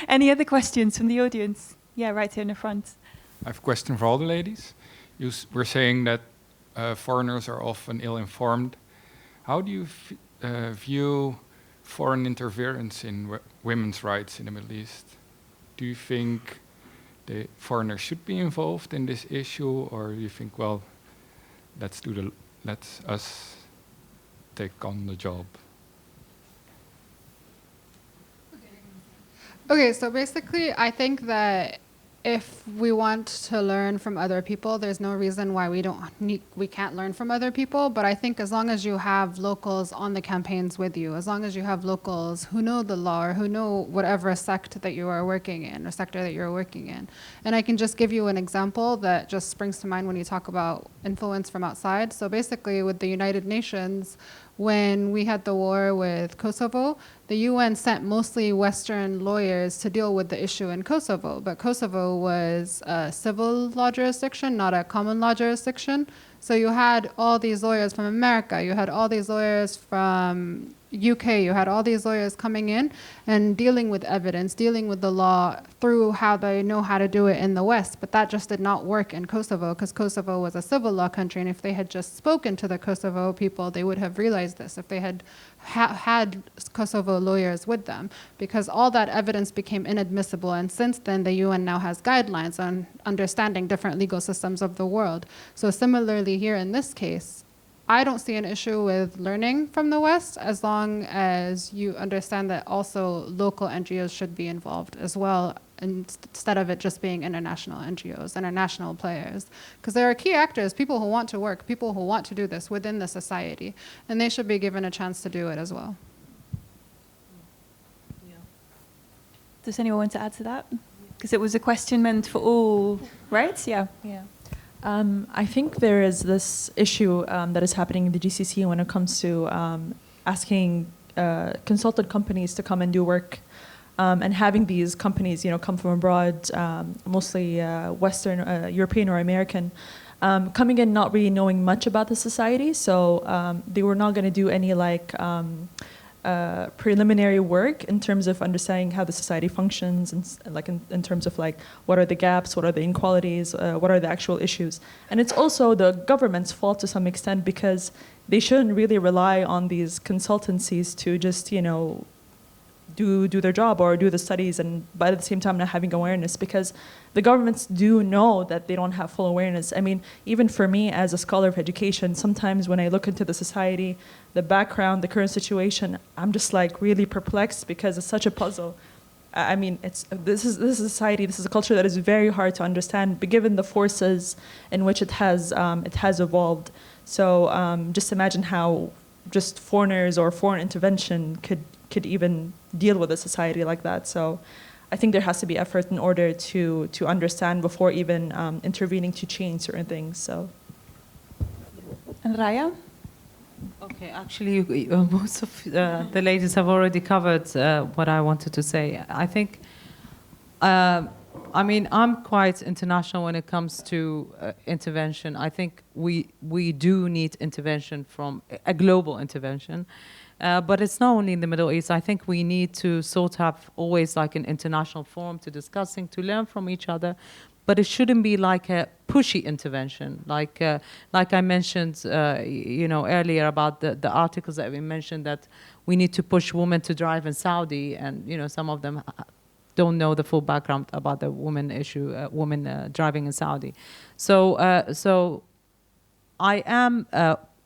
Any other questions from the audience? Yeah, right here in the front. I have a question for all the ladies. You were saying that foreigners are often ill-informed. How do you view foreign interference in women's rights in the Middle East? Do you think the foreigners should be involved in this issue, or do you think, well, let's us take on the job? Okay, so basically, I think that if we want to learn from other people, there's no reason why we can't learn from other people. But I think as long as you have locals on the campaigns with you, as long as you have locals who know the law or who know whatever sect that you are working in or sector that you're working in. And I can just give you an example that just springs to mind when you talk about influence from outside. So basically with the United Nations, when we had the war with Kosovo, the UN sent mostly Western lawyers to deal with the issue in Kosovo, but Kosovo was a civil law jurisdiction, not a common law jurisdiction. So you had all these lawyers from America, you had all these lawyers from UK, you had all these lawyers coming in and dealing with evidence, dealing with the law through how they know how to do it in the West. But that just did not work in Kosovo, because Kosovo was a civil law country. And if they had just spoken to the Kosovo people, they would have realized this if they had had Kosovo lawyers with them, because all that evidence became inadmissible. And since then, the UN now has guidelines on understanding different legal systems of the world. So similarly here in this case, I don't see an issue with learning from the West as long as you understand that also local NGOs should be involved as well, instead of it just being international NGOs, international players. Because there are key actors, people who want to work, people who want to do this within the society, and they should be given a chance to do it as well. Does anyone want to add to that? Because it was a question meant for all, right? Yeah. Yeah. I think there is this issue that is happening in the GCC when it comes to asking consultant companies to come and do work, and having these companies, come from abroad, mostly Western, European or American, coming in not really knowing much about the society. So they were not going to do any preliminary work in terms of understanding how the society functions, and in terms of what are the gaps, what are the inequalities, what are the actual issues. And it's also the government's fault to some extent, because they shouldn't really rely on these consultancies to just do their job or do the studies, and but at the same time not having awareness, because the governments do know that they don't have full awareness. I mean, even for me as a scholar of education, sometimes when I look into the society, the background, the current situation, I'm just really perplexed, because it's such a puzzle. I mean, this is a society, this is a culture that is very hard to understand, but given the forces in which it has evolved. So just imagine how just foreigners or foreign intervention could even deal with a society like that. So I think there has to be effort in order to understand before even intervening to change certain things. So. And Raya? Okay, actually, most of the ladies have already covered what I wanted to say. I think, I'm quite international when it comes to intervention. I think we do need intervention, from a global intervention. But it's not only in the Middle East. I think we need to have always an international forum to discussing, to learn from each other. But it shouldn't be like a pushy intervention, like I mentioned, earlier about the articles that we mentioned, that we need to push women to drive in Saudi, and some of them don't know the full background about the women issue, women driving in Saudi. So I am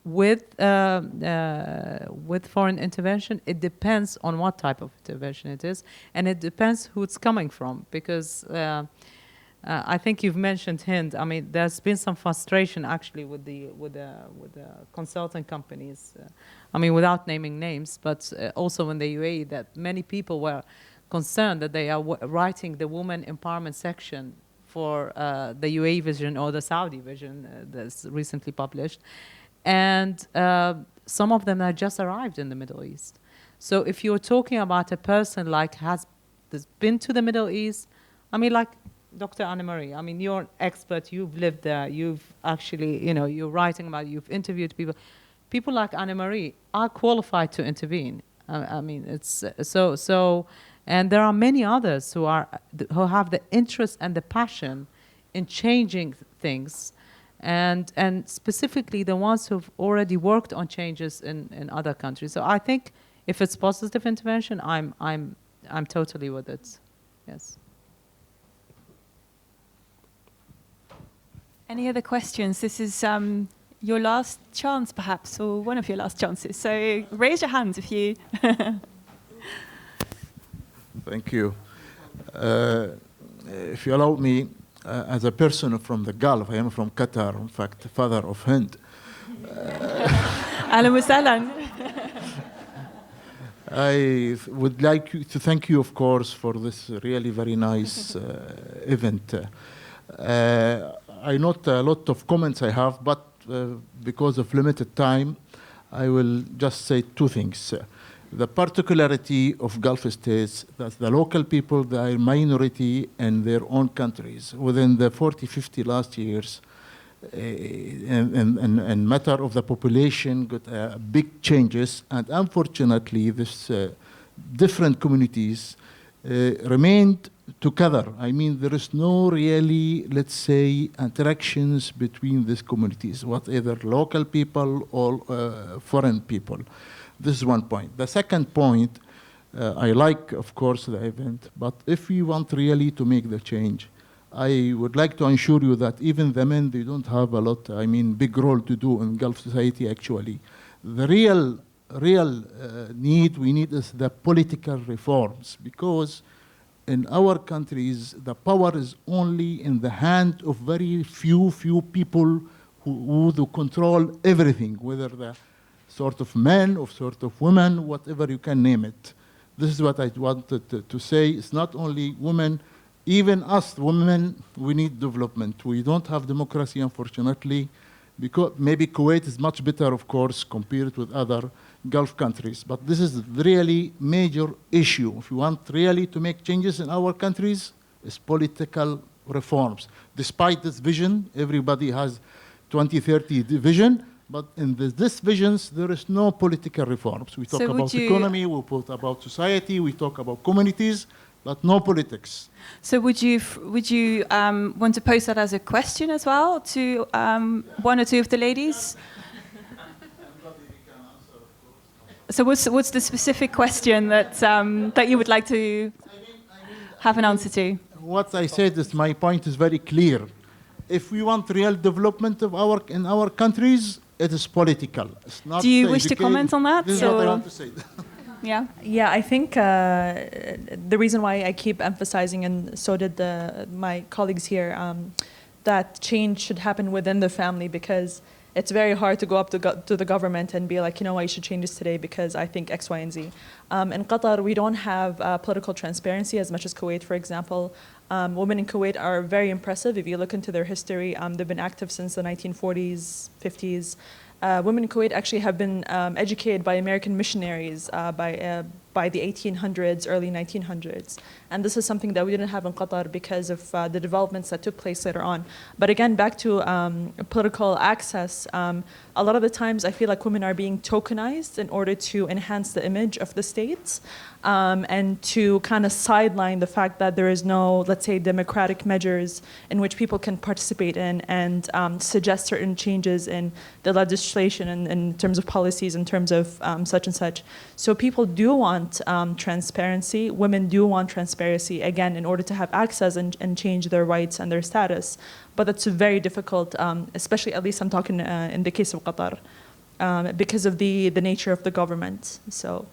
with foreign intervention, it depends on what type of intervention it is, and it depends who it's coming from. Because I think you've mentioned Hind. I mean, there's been some frustration actually with the consulting companies. I mean, without naming names, but also in the UAE, that many people were concerned that they are writing the women empowerment section for the UAE vision or the Saudi vision that's recently published. And some of them have just arrived in the Middle East. So if you're talking about a person like has been to the Middle East, I mean, like Dr. Annemarie, I mean, you're an expert, you've lived there, you've actually, you know, you're writing about it, you've interviewed people. People like Annemarie are qualified to intervene. I mean, it's so, and there are many others who have the interest and the passion in changing things. And specifically the ones who've already worked on changes in other countries. So I think if it's positive intervention, I'm totally with it. Yes. Any other questions? This is your last chance, perhaps, or one of your last chances. So raise your hands if you. Thank you. If you allow me. As a person from the Gulf, I am from Qatar, in fact, father of Hind. Ahlan wa sahlan. I would like to thank you, of course, for this really very nice event. I note a lot of comments I have, but because of limited time, I will just say two things. The particularity of Gulf states, that the local people, they are minority in their own countries. Within the 40, 50 last years, and matter of the population got big changes, and unfortunately, this different communities remained together. I mean, there is no really, let's say, interactions between these communities, whether local people or foreign people. This is one point. The second point, I like, of course, the event, but if we want really to make the change, I would like to assure you that even the men, they don't have a lot, I mean, big role to do in Gulf society, actually. The real need we need is the political reforms, because in our countries, the power is only in the hand of very few people who control everything, whether the sort of men or sort of women, whatever you can name it. This is what I wanted to say. It's not only women, even us women, we need development. We don't have democracy, unfortunately, because maybe Kuwait is much better, of course, compared with other Gulf countries. But this is a really major issue. If you want really to make changes in our countries, it's political reforms. Despite this vision, everybody has 2030 vision, but in this visions, there is no political reforms. We talk about economy, we talk about society, we talk about communities, but no politics. So would you want to pose that as a question as well to one or two of the ladies? So what's the specific question that that you would like to have an answer to? What I said is my point is very clear. If we want real development of in our countries, it is political. It's not. Do you wish to comment on that? This is what I want to say. Yeah, I think the reason why I keep emphasizing, and so did my colleagues here, that change should happen within the family, because it's very hard to go up to the government and be like, you know, I should change this today because I think X, Y, and Z. In Qatar, we don't have political transparency as much as Kuwait, for example. Women in Kuwait are very impressive. If you look into their history, they've been active since the 1940s, 50s. Women in Kuwait actually have been educated by American missionaries by the 1800s, early 1900s. And this is something that we didn't have in Qatar because of the developments that took place later on. But again, back to political access, a lot of the times I feel like women are being tokenized in order to enhance the image of the state and to kind of sideline the fact that there is no, let's say, democratic measures in which people can participate in and suggest certain changes in the legislation and in terms of policies, in terms of such and such. So people do want transparency. Women do want transparency, again, in order to have access and change their rights and their status. But that's very difficult, especially, at least I'm talking in the case of Qatar. because of the nature of the government. So.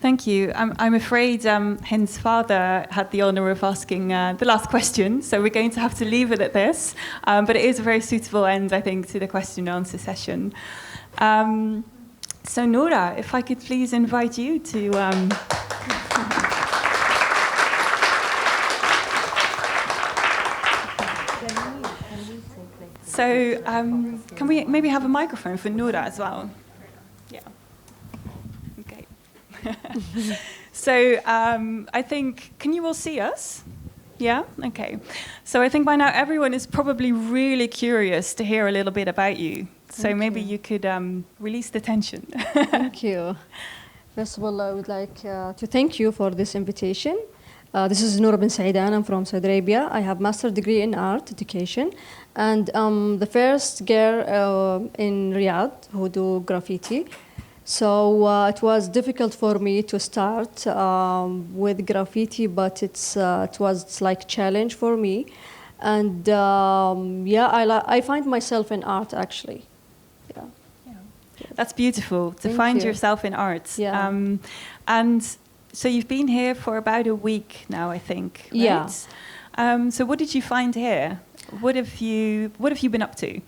Thank you. I'm afraid Hen's father had the honour of asking the last question, so we're going to have to leave it at this. But it is a very suitable end, I think, to the question and answer session. So Nora, if I could please invite you to... So can we maybe have a microphone for Nora as well? Yeah. Okay. So I think, can you all see us? Yeah? Okay. So I think by now everyone is probably really curious to hear a little bit about you. So maybe you could release the tension. Thank you. First of all, I would like to thank you for this invitation. This is Noura bin Saidan. I'm from Saudi Arabia. I have master's degree in art education. And the first girl in Riyadh who do graffiti. So it was difficult for me to start with graffiti, but it was like challenge for me. And I find myself in art actually. Yeah. That's beautiful, to find yourself in art. Yeah. And so you've been here for about a week now, I think, right? Yeah. So what did you find here? What have you been up to?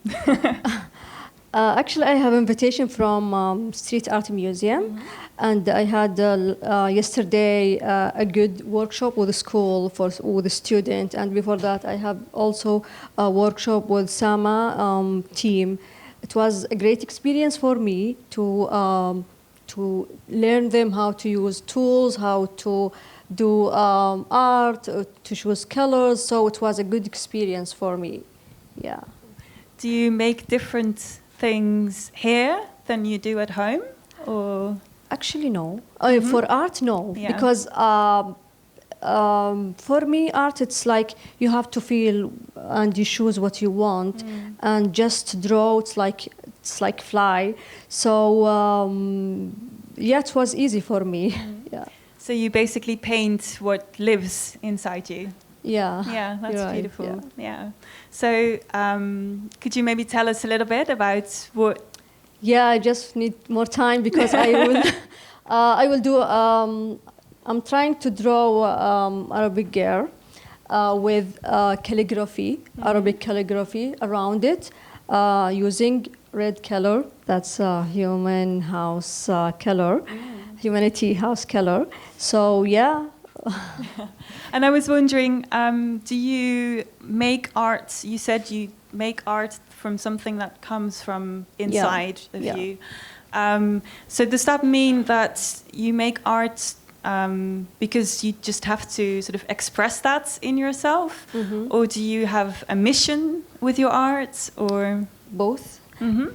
Actually, I have invitation from Street Art Museum, and I had yesterday a good workshop with the school with the student, and before that I have also a workshop with Sama team. It was a great experience for me to learn them how to use tools, how to do art, to choose colors. So it was a good experience for me. Yeah. Do you make different things here than you do at home, or? Actually, no. For art, no, because for me, art it's like you have to feel and you choose what you want, and just draw. It's like fly. So it was easy for me. Yeah. So you basically paint what lives inside you. Yeah. Yeah, that's right, beautiful. Yeah. So could you maybe tell us a little bit about what? Yeah, I just need more time because I will do. I'm trying to draw Arabic girl with calligraphy, Arabic calligraphy around it, using red color. That's human house color, humanity house color. So yeah. And I was wondering, do you make art? You said you make art from something that comes from inside of you. So does that mean that you make art because you just have to sort of express that in yourself? Or do you have a mission with your art, or? Both. In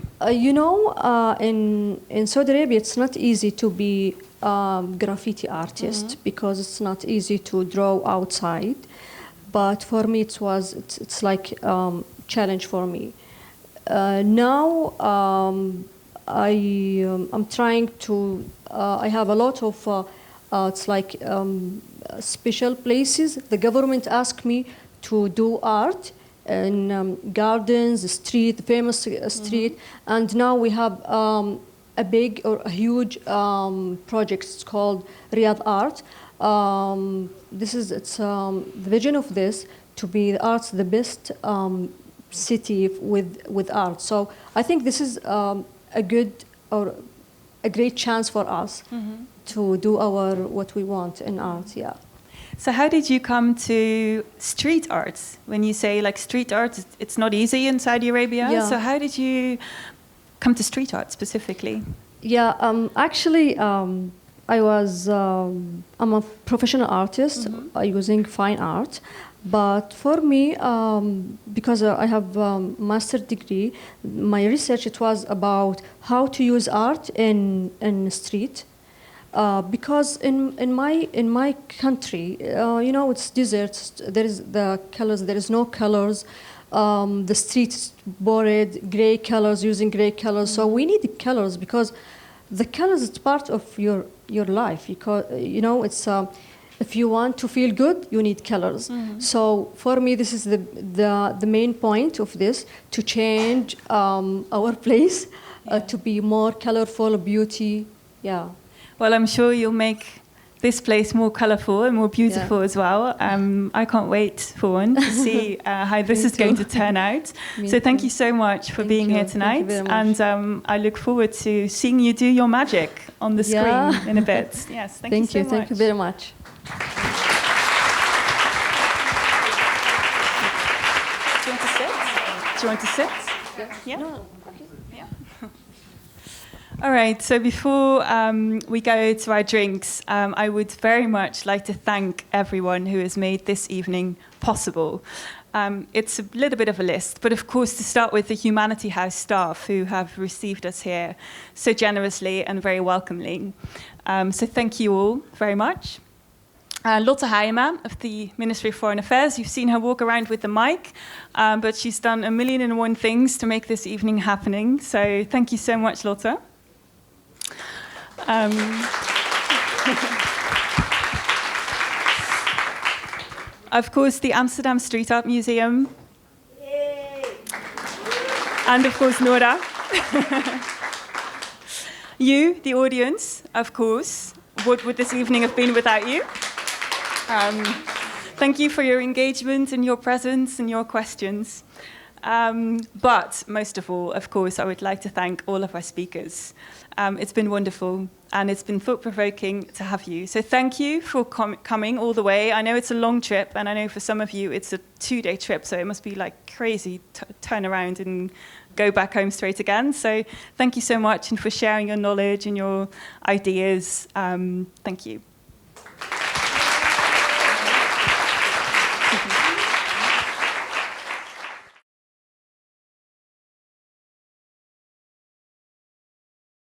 Saudi Arabia, it's not easy to be graffiti artist because it's not easy to draw outside. But for me, it's like challenge for me. Now I'm trying to. I have a lot of it's like special places. The government asked me to do art in gardens, street, famous street, and now we have a big or a huge project. It's called Riyadh Art. The vision of this to be the arts the best city with art. So I think this is a good or a great chance for us to do what we want in art. Yeah. So how did you come to street art? When you say like street art, it's not easy in Saudi Arabia. Yeah. So how did you come to street art specifically? Yeah, actually, I'm a professional artist using fine art. But for me, because I have a master's degree, my research it was about how to use art in the street. Because in my country, it's deserts. There is the colors. There is no colors. The street is bored, gray colors, using gray colors. So we need the colors because the colors is part of your life. Because it's If you want to feel good, you need colors. So for me, this is the main point of this, to change our place, to be more colorful, beauty, yeah. Well, I'm sure you'll make this place more colourful and more beautiful as well. I can't wait for one to see how this is going to turn out. So thank you so much for being here tonight. And I look forward to seeing you do your magic on the screen in a bit. Yes, thank you so much. Thank you very much. Do you want to sit? Do you want to sit? Yeah. No. All right, so before we go to our drinks, I would very much like to thank everyone who has made this evening possible. It's a little bit of a list, but of course to start with the Humanity House staff who have received us here so generously and very welcomingly. So thank you all very much. Lotte Heijema of the Ministry of Foreign Affairs. You've seen her walk around with the mic, but she's done 1,000,001 things to make this evening happening. So thank you so much, Lotte. Of course, the Amsterdam Street Art Museum. Yay. And of course, Nora. You, the audience, of course. What would this evening have been without you? Thank you for your engagement and your presence and your questions. But most of all, of course, I would like to thank all of our speakers. It's been wonderful and it's been thought-provoking to have you. So thank you for coming all the way. I know it's a long trip and I know for some of you it's a 2-day trip, so it must be like crazy to turn around and go back home straight again. So thank you so much and for sharing your knowledge and your ideas. Thank you.